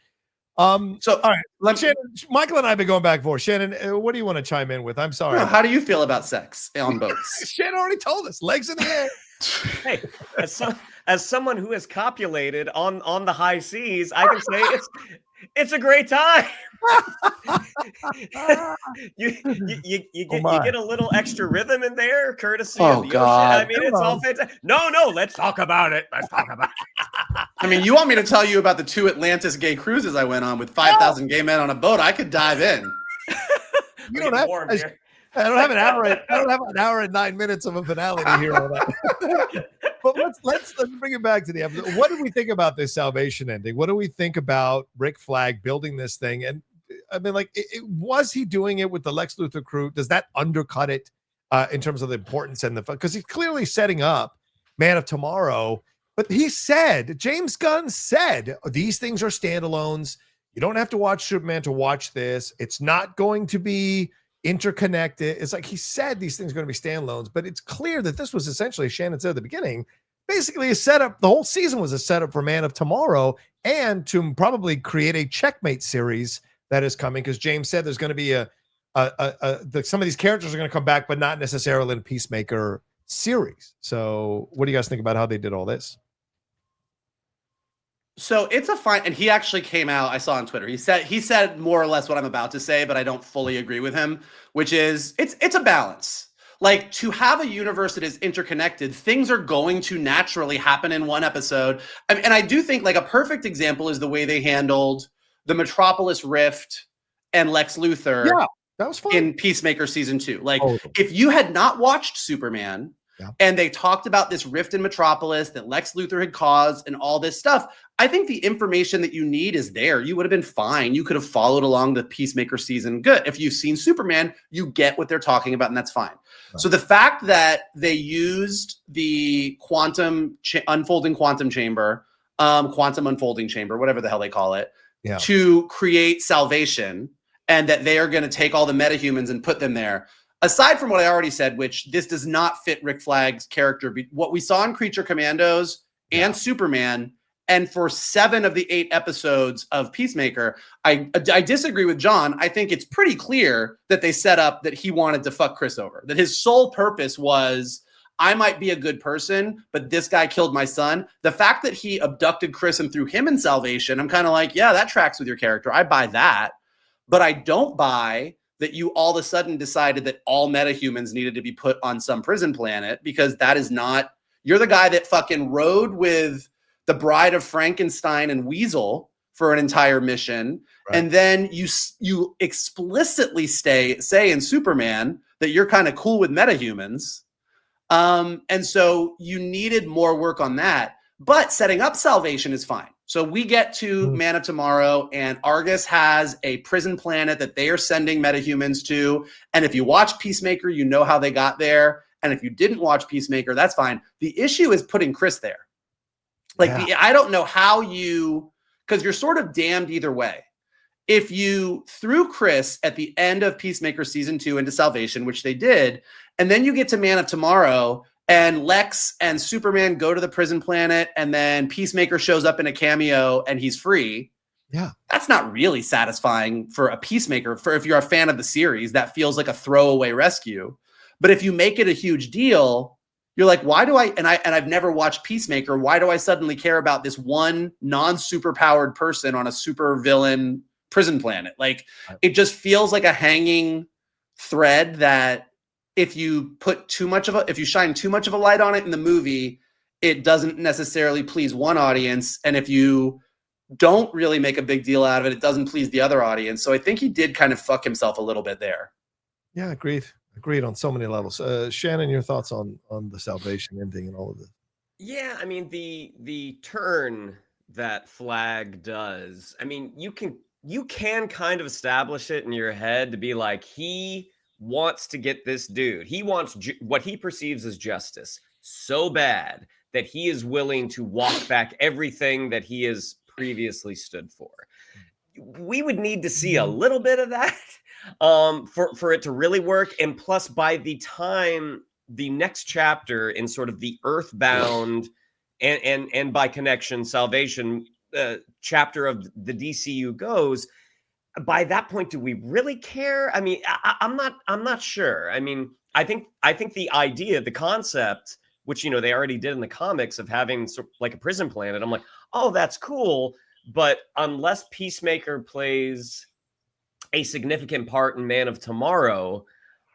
So all right, Shannon, Michael and I have been going back and forth. Shannon, what do you want to chime in with? I'm sorry. No, how do you feel about sex on boats? Shannon already told us. Legs in the air. Hey, as someone who has copulated on the high seas, I can say it's a great time. you get a little extra rhythm in there, courtesy of the ocean. I mean, it's all fantastic. No, let's talk about it. I mean, you want me to tell you about the 2 Atlantis gay cruises I went on with 5,000 gay men on a boat? I could dive in. You don't have. I don't have an hour. I don't have an hour and 9 minutes of a finale to hear all that. But let's bring it back to the episode. What do we think about this Salvation ending? What do we think about Rick Flag building this thing? And I mean, like, was he doing it with the Lex Luthor crew? Does that undercut it in terms of the importance and the fun? Because he's clearly setting up Man of Tomorrow. But James Gunn said, these things are standalones. You don't have to watch Superman to watch this. It's not going to be interconnected. It's like he said these things are going to be standalones, but it's clear that this was essentially, Shannon said at the beginning, basically a setup. The whole season was a setup for Man of Tomorrow and to probably create a checkmate series that is coming, because James said there's going to be some of these characters are going to come back, but not necessarily in Peacemaker series. So what do you guys think about how they did all this? So it's a fine, and he actually came out, I saw on Twitter. He said more or less what I'm about to say, but I don't fully agree with him, which is it's a balance. Like, to have a universe that is interconnected, things are going to naturally happen in one episode. And I do think, like, a perfect example is the way they handled the Metropolis Rift and Lex Luthor. Yeah, that was fun. In Peacemaker season 2. Like, if you had not watched Superman, and they talked about this rift in Metropolis that Lex Luthor had caused and all this stuff, I think the information that you need is there. You would have been fine. You could have followed along the Peacemaker season. Good. If you've seen Superman, you get what they're talking about, and that's fine. Right. So the fact that they used the quantum unfolding chamber, whatever the hell they call it, to create Salvation, and that they are going to take all the metahumans and put them there. Aside from what I already said, which this does not fit Rick Flag's character, what we saw in Creature Commandos and Superman, and for 7 of the 8 episodes of Peacemaker, I disagree with John. I think it's pretty clear that they set up that he wanted to fuck Chris over, that his sole purpose was, I might be a good person, but this guy killed my son. The fact that he abducted Chris and threw him in Salvation, I'm kind of like, yeah, that tracks with your character. I buy that. But I don't buy that you all of a sudden decided that all metahumans needed to be put on some prison planet, because that is not, you're the guy that fucking rode with the Bride of Frankenstein and Weasel for an entire mission. Right. And then you explicitly say in Superman that you're kind of cool with metahumans. And so you needed more work on that, but setting up Salvation is fine. So we get to Man of Tomorrow, and Argus has a prison planet that they are sending metahumans to. And if you watch Peacemaker, you know how they got there. And if you didn't watch Peacemaker, that's fine. The issue is putting Chris there. Like, I don't know how because you're sort of damned either way. if you threw Chris at the end of Peacemaker season 2 into Salvation, which they did, and then you get to Man of Tomorrow and Lex and Superman go to the prison planet and then Peacemaker shows up in a cameo and he's free. Yeah. That's not really satisfying for a Peacemaker. For if you're a fan of the series, that feels like a throwaway rescue. But if you make it a huge deal, you're like, why do I've never watched Peacemaker. Why do I suddenly care about this one non-superpowered person on a super villain prison planet? Like, it just feels like a hanging thread that if you shine too much of a light on it in the movie, it doesn't necessarily please one audience. And if you don't really make a big deal out of it, it doesn't please the other audience. So I think he did kind of fuck himself a little bit there. Yeah, agreed on so many levels. Shannon, your thoughts on the Salvation ending and all of this? Yeah, I mean, the turn that Flag does, I mean, you can kind of establish it in your head to be like, he wants to get this dude. He wants what he perceives as justice so bad that he is willing to walk back everything that he has previously stood for. We would need to see a little bit of that for it to really work. And plus, by the time the next chapter in sort of the Earthbound and by connection Salvation chapter of the DCU goes, by that point, do we really care? I mean, I'm not sure. I mean, I think the idea, the concept, which, you know, they already did in the comics of having sort of like a prison planet, I'm like, oh, that's cool. But unless Peacemaker plays a significant part in Man of Tomorrow,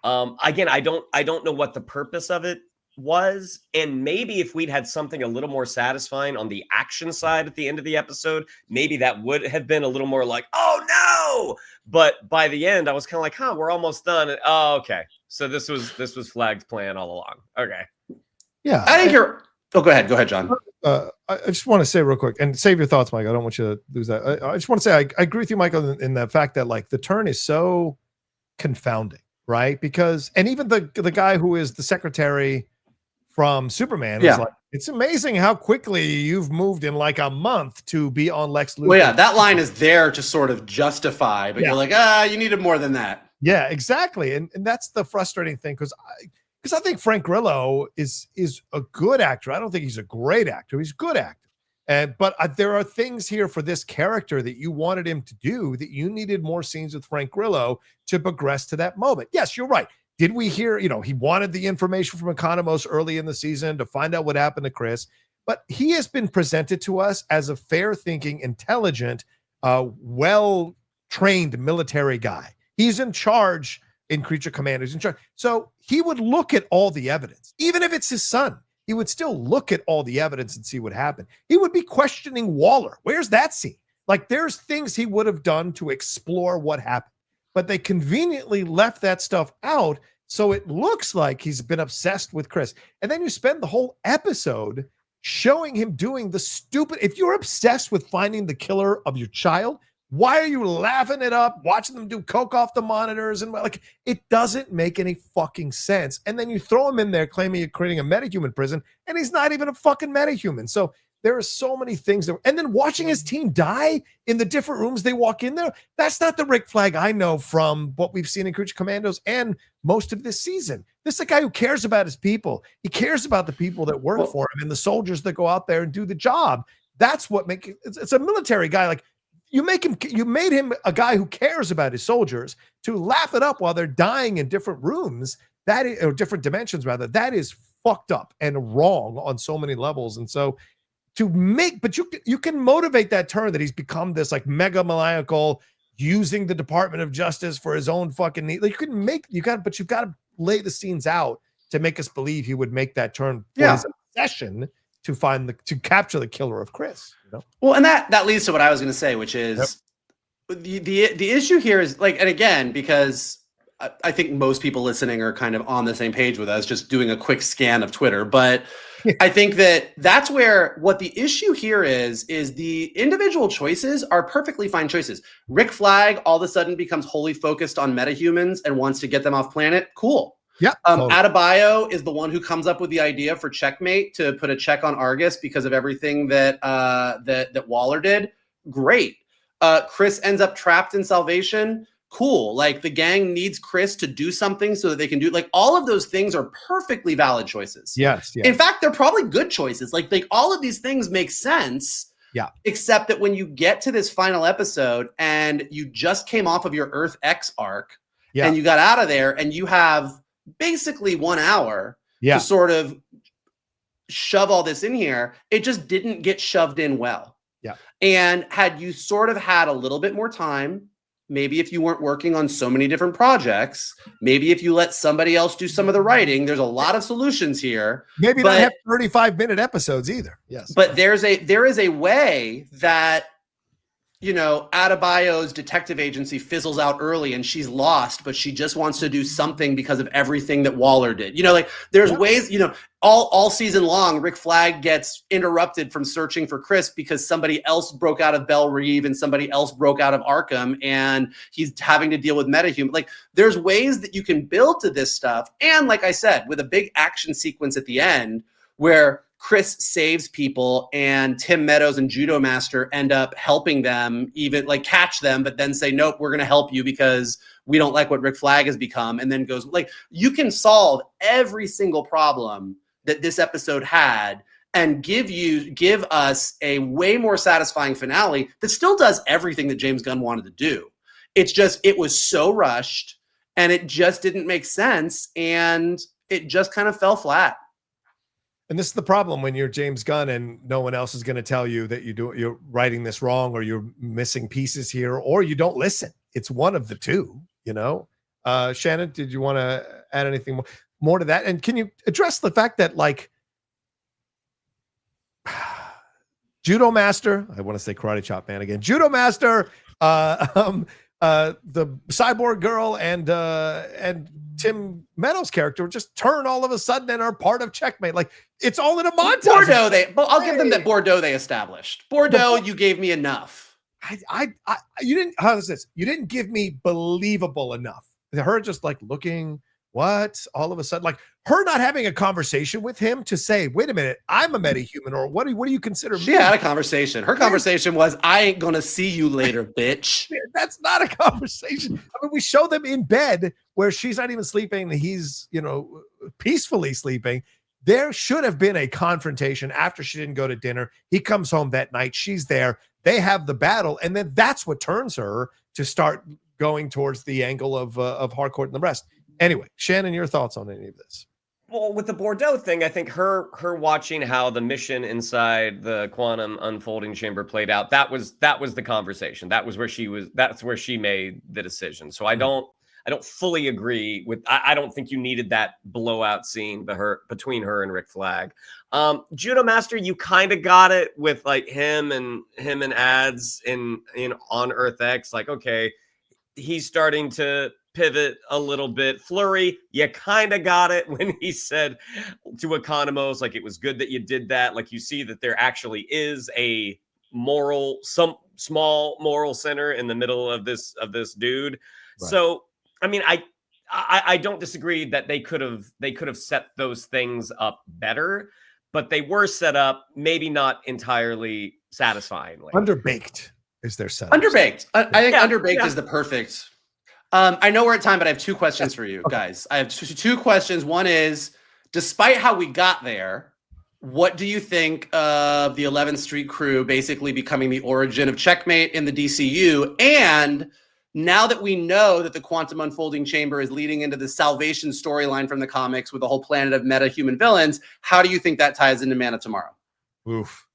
again, I don't know what the purpose of it was. And maybe if we'd had something a little more satisfying on the action side at the end of the episode, maybe that would have been a little more like, oh no. But by the end, I was kind of like, huh, we're almost done. And, oh, okay. So this was Flag's plan all along. Okay. Yeah. I think you're. Oh, go ahead, John. I just want to say real quick, and save your thoughts, Mike. I don't want you to lose that. I just want to say I agree with you, Michael, in the fact that like the turn is so confounding, right? Because and even the guy who is the secretary from Superman was like, it's amazing how quickly you've moved in like a month to be on Lex Luthor. Well, yeah, that line is there to sort of justify, but you're like, you needed more than that. Yeah, exactly, and that's the frustrating thing because I think Frank Grillo is a good actor. I don't think he's a great actor. He's a good actor. But there are things here for this character that you wanted him to do that you needed more scenes with Frank Grillo to progress to that moment. Yes, you're right. Did we hear, he wanted the information from Economos early in the season to find out what happened to Chris, but he has been presented to us as a fair-thinking, intelligent, well-trained military guy. He's in charge in Creature Commandos in charge. So he would look at all the evidence, even if it's his son. He would still look at all the evidence and see what happened. He would be questioning Waller. Where's that scene? Like there's things he would have done to explore what happened, but they conveniently left that stuff out. So it looks like he's been obsessed with Chris. And then you spend the whole episode showing him doing the stupid. If you're obsessed with finding the killer of your child, why are you laughing it up, watching them do coke off the monitors? And like, it doesn't make any fucking sense. And then you throw him in there claiming you're creating a metahuman prison, and he's not even a fucking metahuman. So there are so many things and then watching his team die in the different rooms they walk in there. That's not the Rick Flag I know from what we've seen in Creature Commandos and most of this season. This is a guy who cares about his people. He cares about the people that work for him and the soldiers that go out there and do the job. That's what makes it's a military guy. Like, you made him a guy who cares about his soldiers to laugh it up while they're dying in different rooms, or different dimensions rather. That is fucked up and wrong on so many levels. And so but you can motivate that turn that he's become this like mega maniacal, using the Department of Justice for his own fucking need. Like but you've got to lay the scenes out to make us believe he would make that turn for his obsession to capture the killer of Chris. Well, and that leads to what I was going to say, which is the issue here is like, and again, because I think most people listening are kind of on the same page with us, just doing a quick scan of Twitter. But I think that's where what the issue here is the individual choices are perfectly fine choices. Rick Flag all of a sudden becomes wholly focused on metahumans and wants to get them off planet. Cool. Yeah. Adebayo is the one who comes up with the idea for Checkmate to put a check on Argus because of everything that Waller did. Great. Chris ends up trapped in Salvation. Cool. Like the gang needs Chris to do something so that they can do like all of those things are perfectly valid choices. Yes. In fact, they're probably good choices. Like all of these things make sense. Yeah. Except that when you get to this final episode and you just came off of your Earth X arc and you got out of there and you have basically 1 hour to sort of shove all this in here, it just didn't get shoved in well. Yeah. And had you sort of had a little bit more time, maybe if you weren't working on so many different projects, maybe if you let somebody else do some of the writing, there's a lot of solutions here. Maybe not have 35-minute episodes either. Yes. But there is a way that, you know, Adebayo's detective agency fizzles out early and she's lost, but she just wants to do something because of everything that Waller did. You know, like there's ways, you know, all season long, Rick Flag gets interrupted from searching for Chris because somebody else broke out of Belle Reve and somebody else broke out of Arkham and he's having to deal with metahuman. Like there's ways that you can build to this stuff. And like I said, with a big action sequence at the end where Chris saves people and Tim Meadows and Judo Master end up helping them, even like catch them, but then say, nope, we're going to help you because we don't like what Rick Flag has become. And then goes like, you can solve every single problem that this episode had and give us a way more satisfying finale that still does everything that James Gunn wanted to do. It's just, it was so rushed and it just didn't make sense. And it just kind of fell flat. And this is the problem when you're James Gunn and no one else is going to tell you that you're writing this wrong or you're missing pieces here or you don't listen. It's one of the two, you know. Shannon, did you want to add anything more to that? And can you address the fact that like Judo Master, I want to say Karate Chop Man again, Judo Master, the Cyborg Girl and Tim Meadows' character just turn all of a sudden and are part of Checkmate. Like it's all in a montage. Bordeaux, I'll give them that Bordeaux they established. Bordeaux, you gave me enough. You didn't. How is this? You didn't give me believable enough. Her just like looking. What? All of a sudden, like her not having a conversation with him to say, "Wait a minute, I'm a metahuman," or what do you consider me? She had a conversation. Her conversation was, "I ain't gonna see you later, bitch." That's not a conversation. I mean, we show them in bed where she's not even sleeping, and he's, you know, peacefully sleeping. There should have been a confrontation after she didn't go to dinner. He comes home that night. She's there. They have the battle, and then that's what turns her to start going towards the angle of Harcourt and the rest. Anyway, Shannon, your thoughts on any of this? Well, with the Bordeaux thing, I think her watching how the mission inside the quantum unfolding chamber played out, that was the conversation. That's where she made the decision. So I don't fully agree with, I don't think you needed that blowout scene between her and Rick Flag. Judo Master, you kind of got it with like him and Ads in on Earth X. Like, okay, he's starting to pivot a little bit. Flurry, you kind of got it when he said to Economos, like, it was good that you did that. Like, you see that there actually is a some small moral center in the middle of this dude. Right. So, I mean, I don't disagree that they could have set those things up better, but they were set up maybe not entirely satisfyingly. Underbaked is their setup. Underbaked. I think underbaked is the perfect. I know we're at time, but I have two questions for you guys. I have two questions. One is, despite how we got there, what do you think of the 11th Street crew basically becoming the origin of Checkmate in the DCU? And now that we know that the Quantum Unfolding Chamber is leading into the Salvation storyline from the comics with a whole planet of meta-human villains, how do you think that ties into Man of Tomorrow? Oof.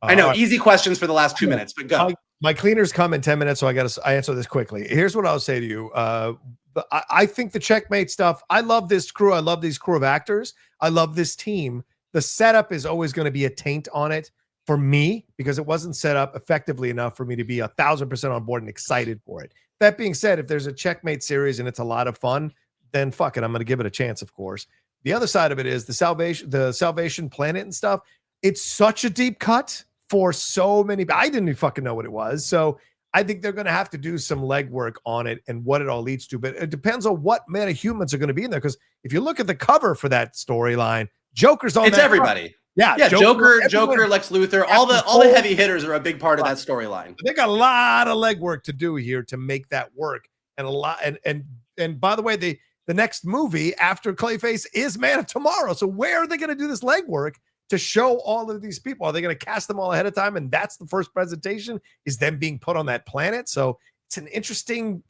I know, easy questions for the last 2 minutes, but go. My cleaners come in 10 minutes, so I answer this quickly. Here's what I'll say to you. I think the Checkmate stuff, I love this crew. I love these crew of actors. I love this team. The setup is always going to be a taint on it for me because it wasn't set up effectively enough for me to be 1,000% on board and excited for it. That being said, if there's a Checkmate series and it's a lot of fun, then fuck it. I'm going to give it a chance, of course. The other side of it is the Salvation planet and stuff. It's such a deep cut for so many. I didn't even fucking know what it was. So I think they're going to have to do some legwork on it and what it all leads to. But it depends on what metahumans are going to be in there. Because if you look at the cover for that storyline, Joker's on. It's everybody. Yeah, Joker, Lex Luthor, all the heavy hitters are a big part of that storyline. They got a lot of legwork to do here to make that work, and a lot. And by the way, the next movie after Clayface is Man of Tomorrow. So where are they going to do this legwork to show all of these people? Are they going to cast them all ahead of time, and that's the first presentation? Is them being put on that planet? So it's an interesting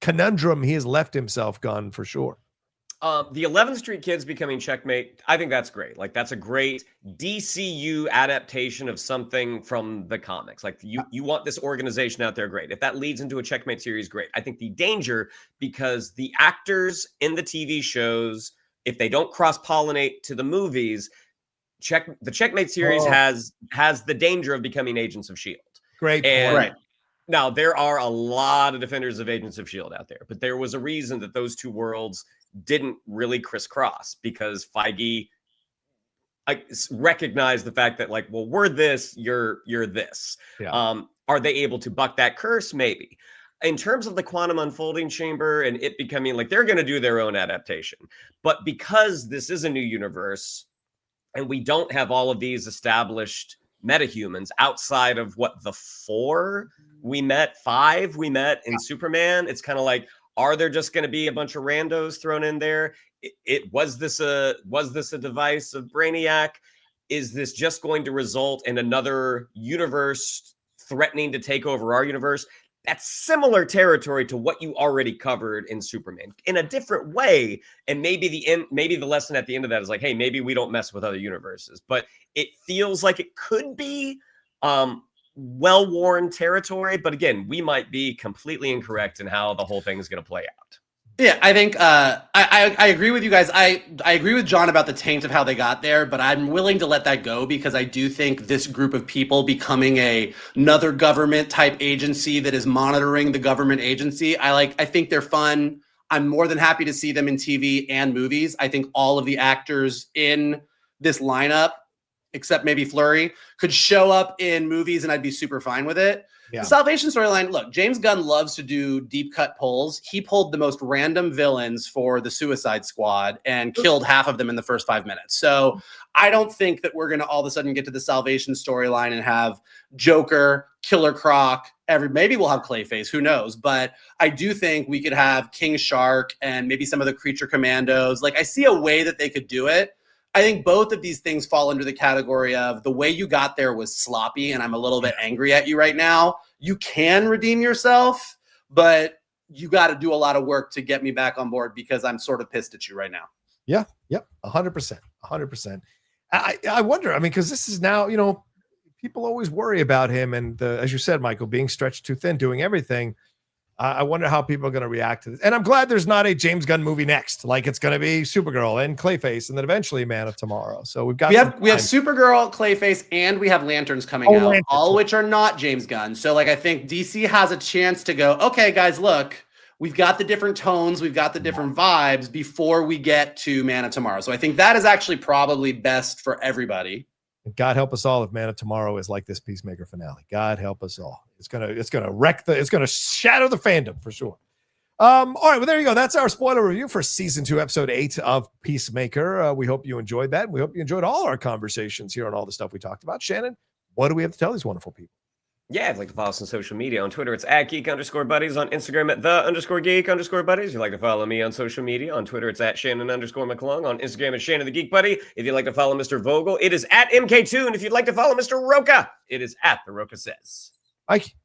conundrum he has left himself gone for sure. The 11th Street Kids becoming Checkmate, I think that's great. Like, that's a great DCU adaptation of something from the comics. Like, you want this organization out there, great. If that leads into a Checkmate series, great. I think the danger, because the actors in the TV shows, if they don't cross-pollinate to the movies, the Checkmate series has the danger of becoming Agents of S.H.I.E.L.D. Great point. Right. Now, there are a lot of defenders of Agents of S.H.I.E.L.D. out there, but there was a reason that those two worlds didn't really crisscross, because Feige recognized the fact that, like, well, we're this, you're this. Yeah. Are they able to buck that curse? Maybe. In terms of the quantum unfolding chamber and it becoming, like, they're going to do their own adaptation, but because this is a new universe and we don't have all of these established metahumans outside of what the 5 we met in Superman, it's kind of like, are there just going to be a bunch of randos thrown in there? Was this a device of Brainiac? Is this just going to result in another universe threatening to take over our universe? That's similar territory to what you already covered in Superman in a different way. And maybe the lesson at the end of that is like, hey, maybe we don't mess with other universes. But it feels like it could be well-worn territory, but again, we might be completely incorrect in how the whole thing is going to play out. Yeah, I think I agree with you guys. I agree with John about the taint of how they got there, but I'm willing to let that go because I do think this group of people becoming another government type agency that is monitoring the government agency, I think they're fun. I'm more than happy to see them in TV and movies. I think all of the actors in this lineup, except maybe Flurry, could show up in movies and I'd be super fine with it. Yeah. The Salvation storyline, look, James Gunn loves to do deep cut pulls. He pulled the most random villains for the Suicide Squad and killed half of them in the first 5 minutes. So I don't think that we're going to all of a sudden get to the Salvation storyline and have Joker, Killer Croc, maybe we'll have Clayface, who knows? But I do think we could have King Shark and maybe some of the Creature Commandos. Like, I see a way that they could do it. I think both of these things fall under the category of the way you got there was sloppy, and I'm a little bit angry at you right now. You can redeem yourself, but you got to do a lot of work to get me back on board because I'm sort of pissed at you right now. Yeah, yep, 100%, 100%. I wonder, I mean, because this is now, people always worry about him, and as you said, Michael, being stretched too thin, doing everything. I wonder how people are going to react to this. And I'm glad there's not a James Gunn movie next. Like, it's going to be Supergirl and Clayface and then eventually Man of Tomorrow. So we have Supergirl, Clayface, and we have Lanterns coming out, all which are not James Gunn. So, like, I think DC has a chance to go, okay, guys, look, we've got the different tones, we've got the different vibes before we get to Man of Tomorrow. So I think that is actually probably best for everybody. God help us all if Man of Tomorrow is like this Peacemaker finale. God help us all. It's gonna shatter the fandom for sure. All right, well, there you go. That's our spoiler review for season 2, episode 8 of Peacemaker. We hope you enjoyed that. We hope you enjoyed all our conversations here on all the stuff we talked about. Shannon, what do we have to tell these wonderful people? Yeah, if you'd like to follow us on social media. On Twitter, it's @geek_buddies. On Instagram, @the_geek_buddies. If you'd like to follow me on social media, on Twitter, it's @Shannon_McClung. On Instagram, it's Shannon the Geek Buddy. If you'd like to follow Mr. Vogel, it is @MK2. And if you'd like to follow Mr. Rocha, it is @The Rocha Says. Mike.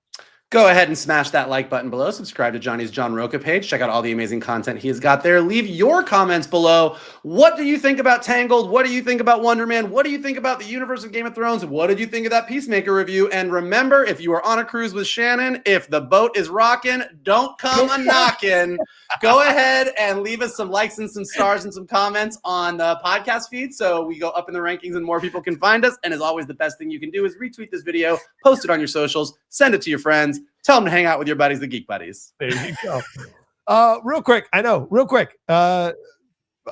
Go ahead and smash that like button below. Subscribe to Johnny's John Rocha page. Check out all the amazing content he has got there. Leave your comments below. What do you think about Tangled? What do you think about Wonder Man? What do you think about the universe of Game of Thrones? What did you think of that Peacemaker review? And remember, if you are on a cruise with Shannon, if the boat is rocking, don't come a knocking. Go ahead and leave us some likes and some stars and some comments on the podcast feed so we go up in the rankings and more people can find us. And as always, the best thing you can do is retweet this video, post it on your socials, send it to your friends. Tell them to hang out with your buddies, the Geek Buddies. There you go. Real quick.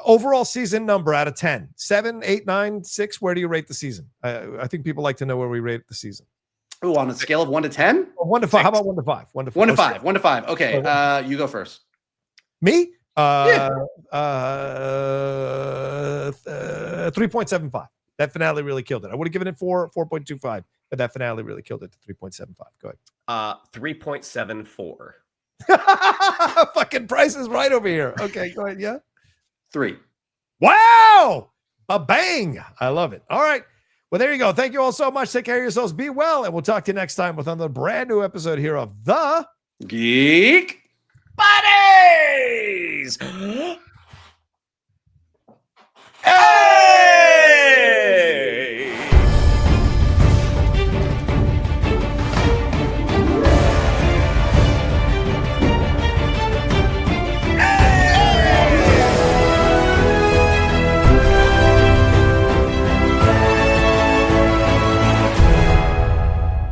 Overall season number out of 10. 7, 8, 9, 6. Where do you rate the season? I think people like to know where we rate the season. Oh, on a scale of 1 to 10? 1 to 5. How about 1 to 5? 1 to 5. 1 to 5. 1 to 5. Okay. You go first. Me? Yeah. 3.75. That finale really killed it. I would have given it 4.25, but that finale really killed it to 3.75. Go ahead. 3.74. Fucking Price is right over here. Okay, go ahead. Yeah. 3. Wow. A bang. I love it. All right. Well, there you go. Thank you all so much. Take care of yourselves. Be well. And we'll talk to you next time with another brand new episode here of the Geek Buddies!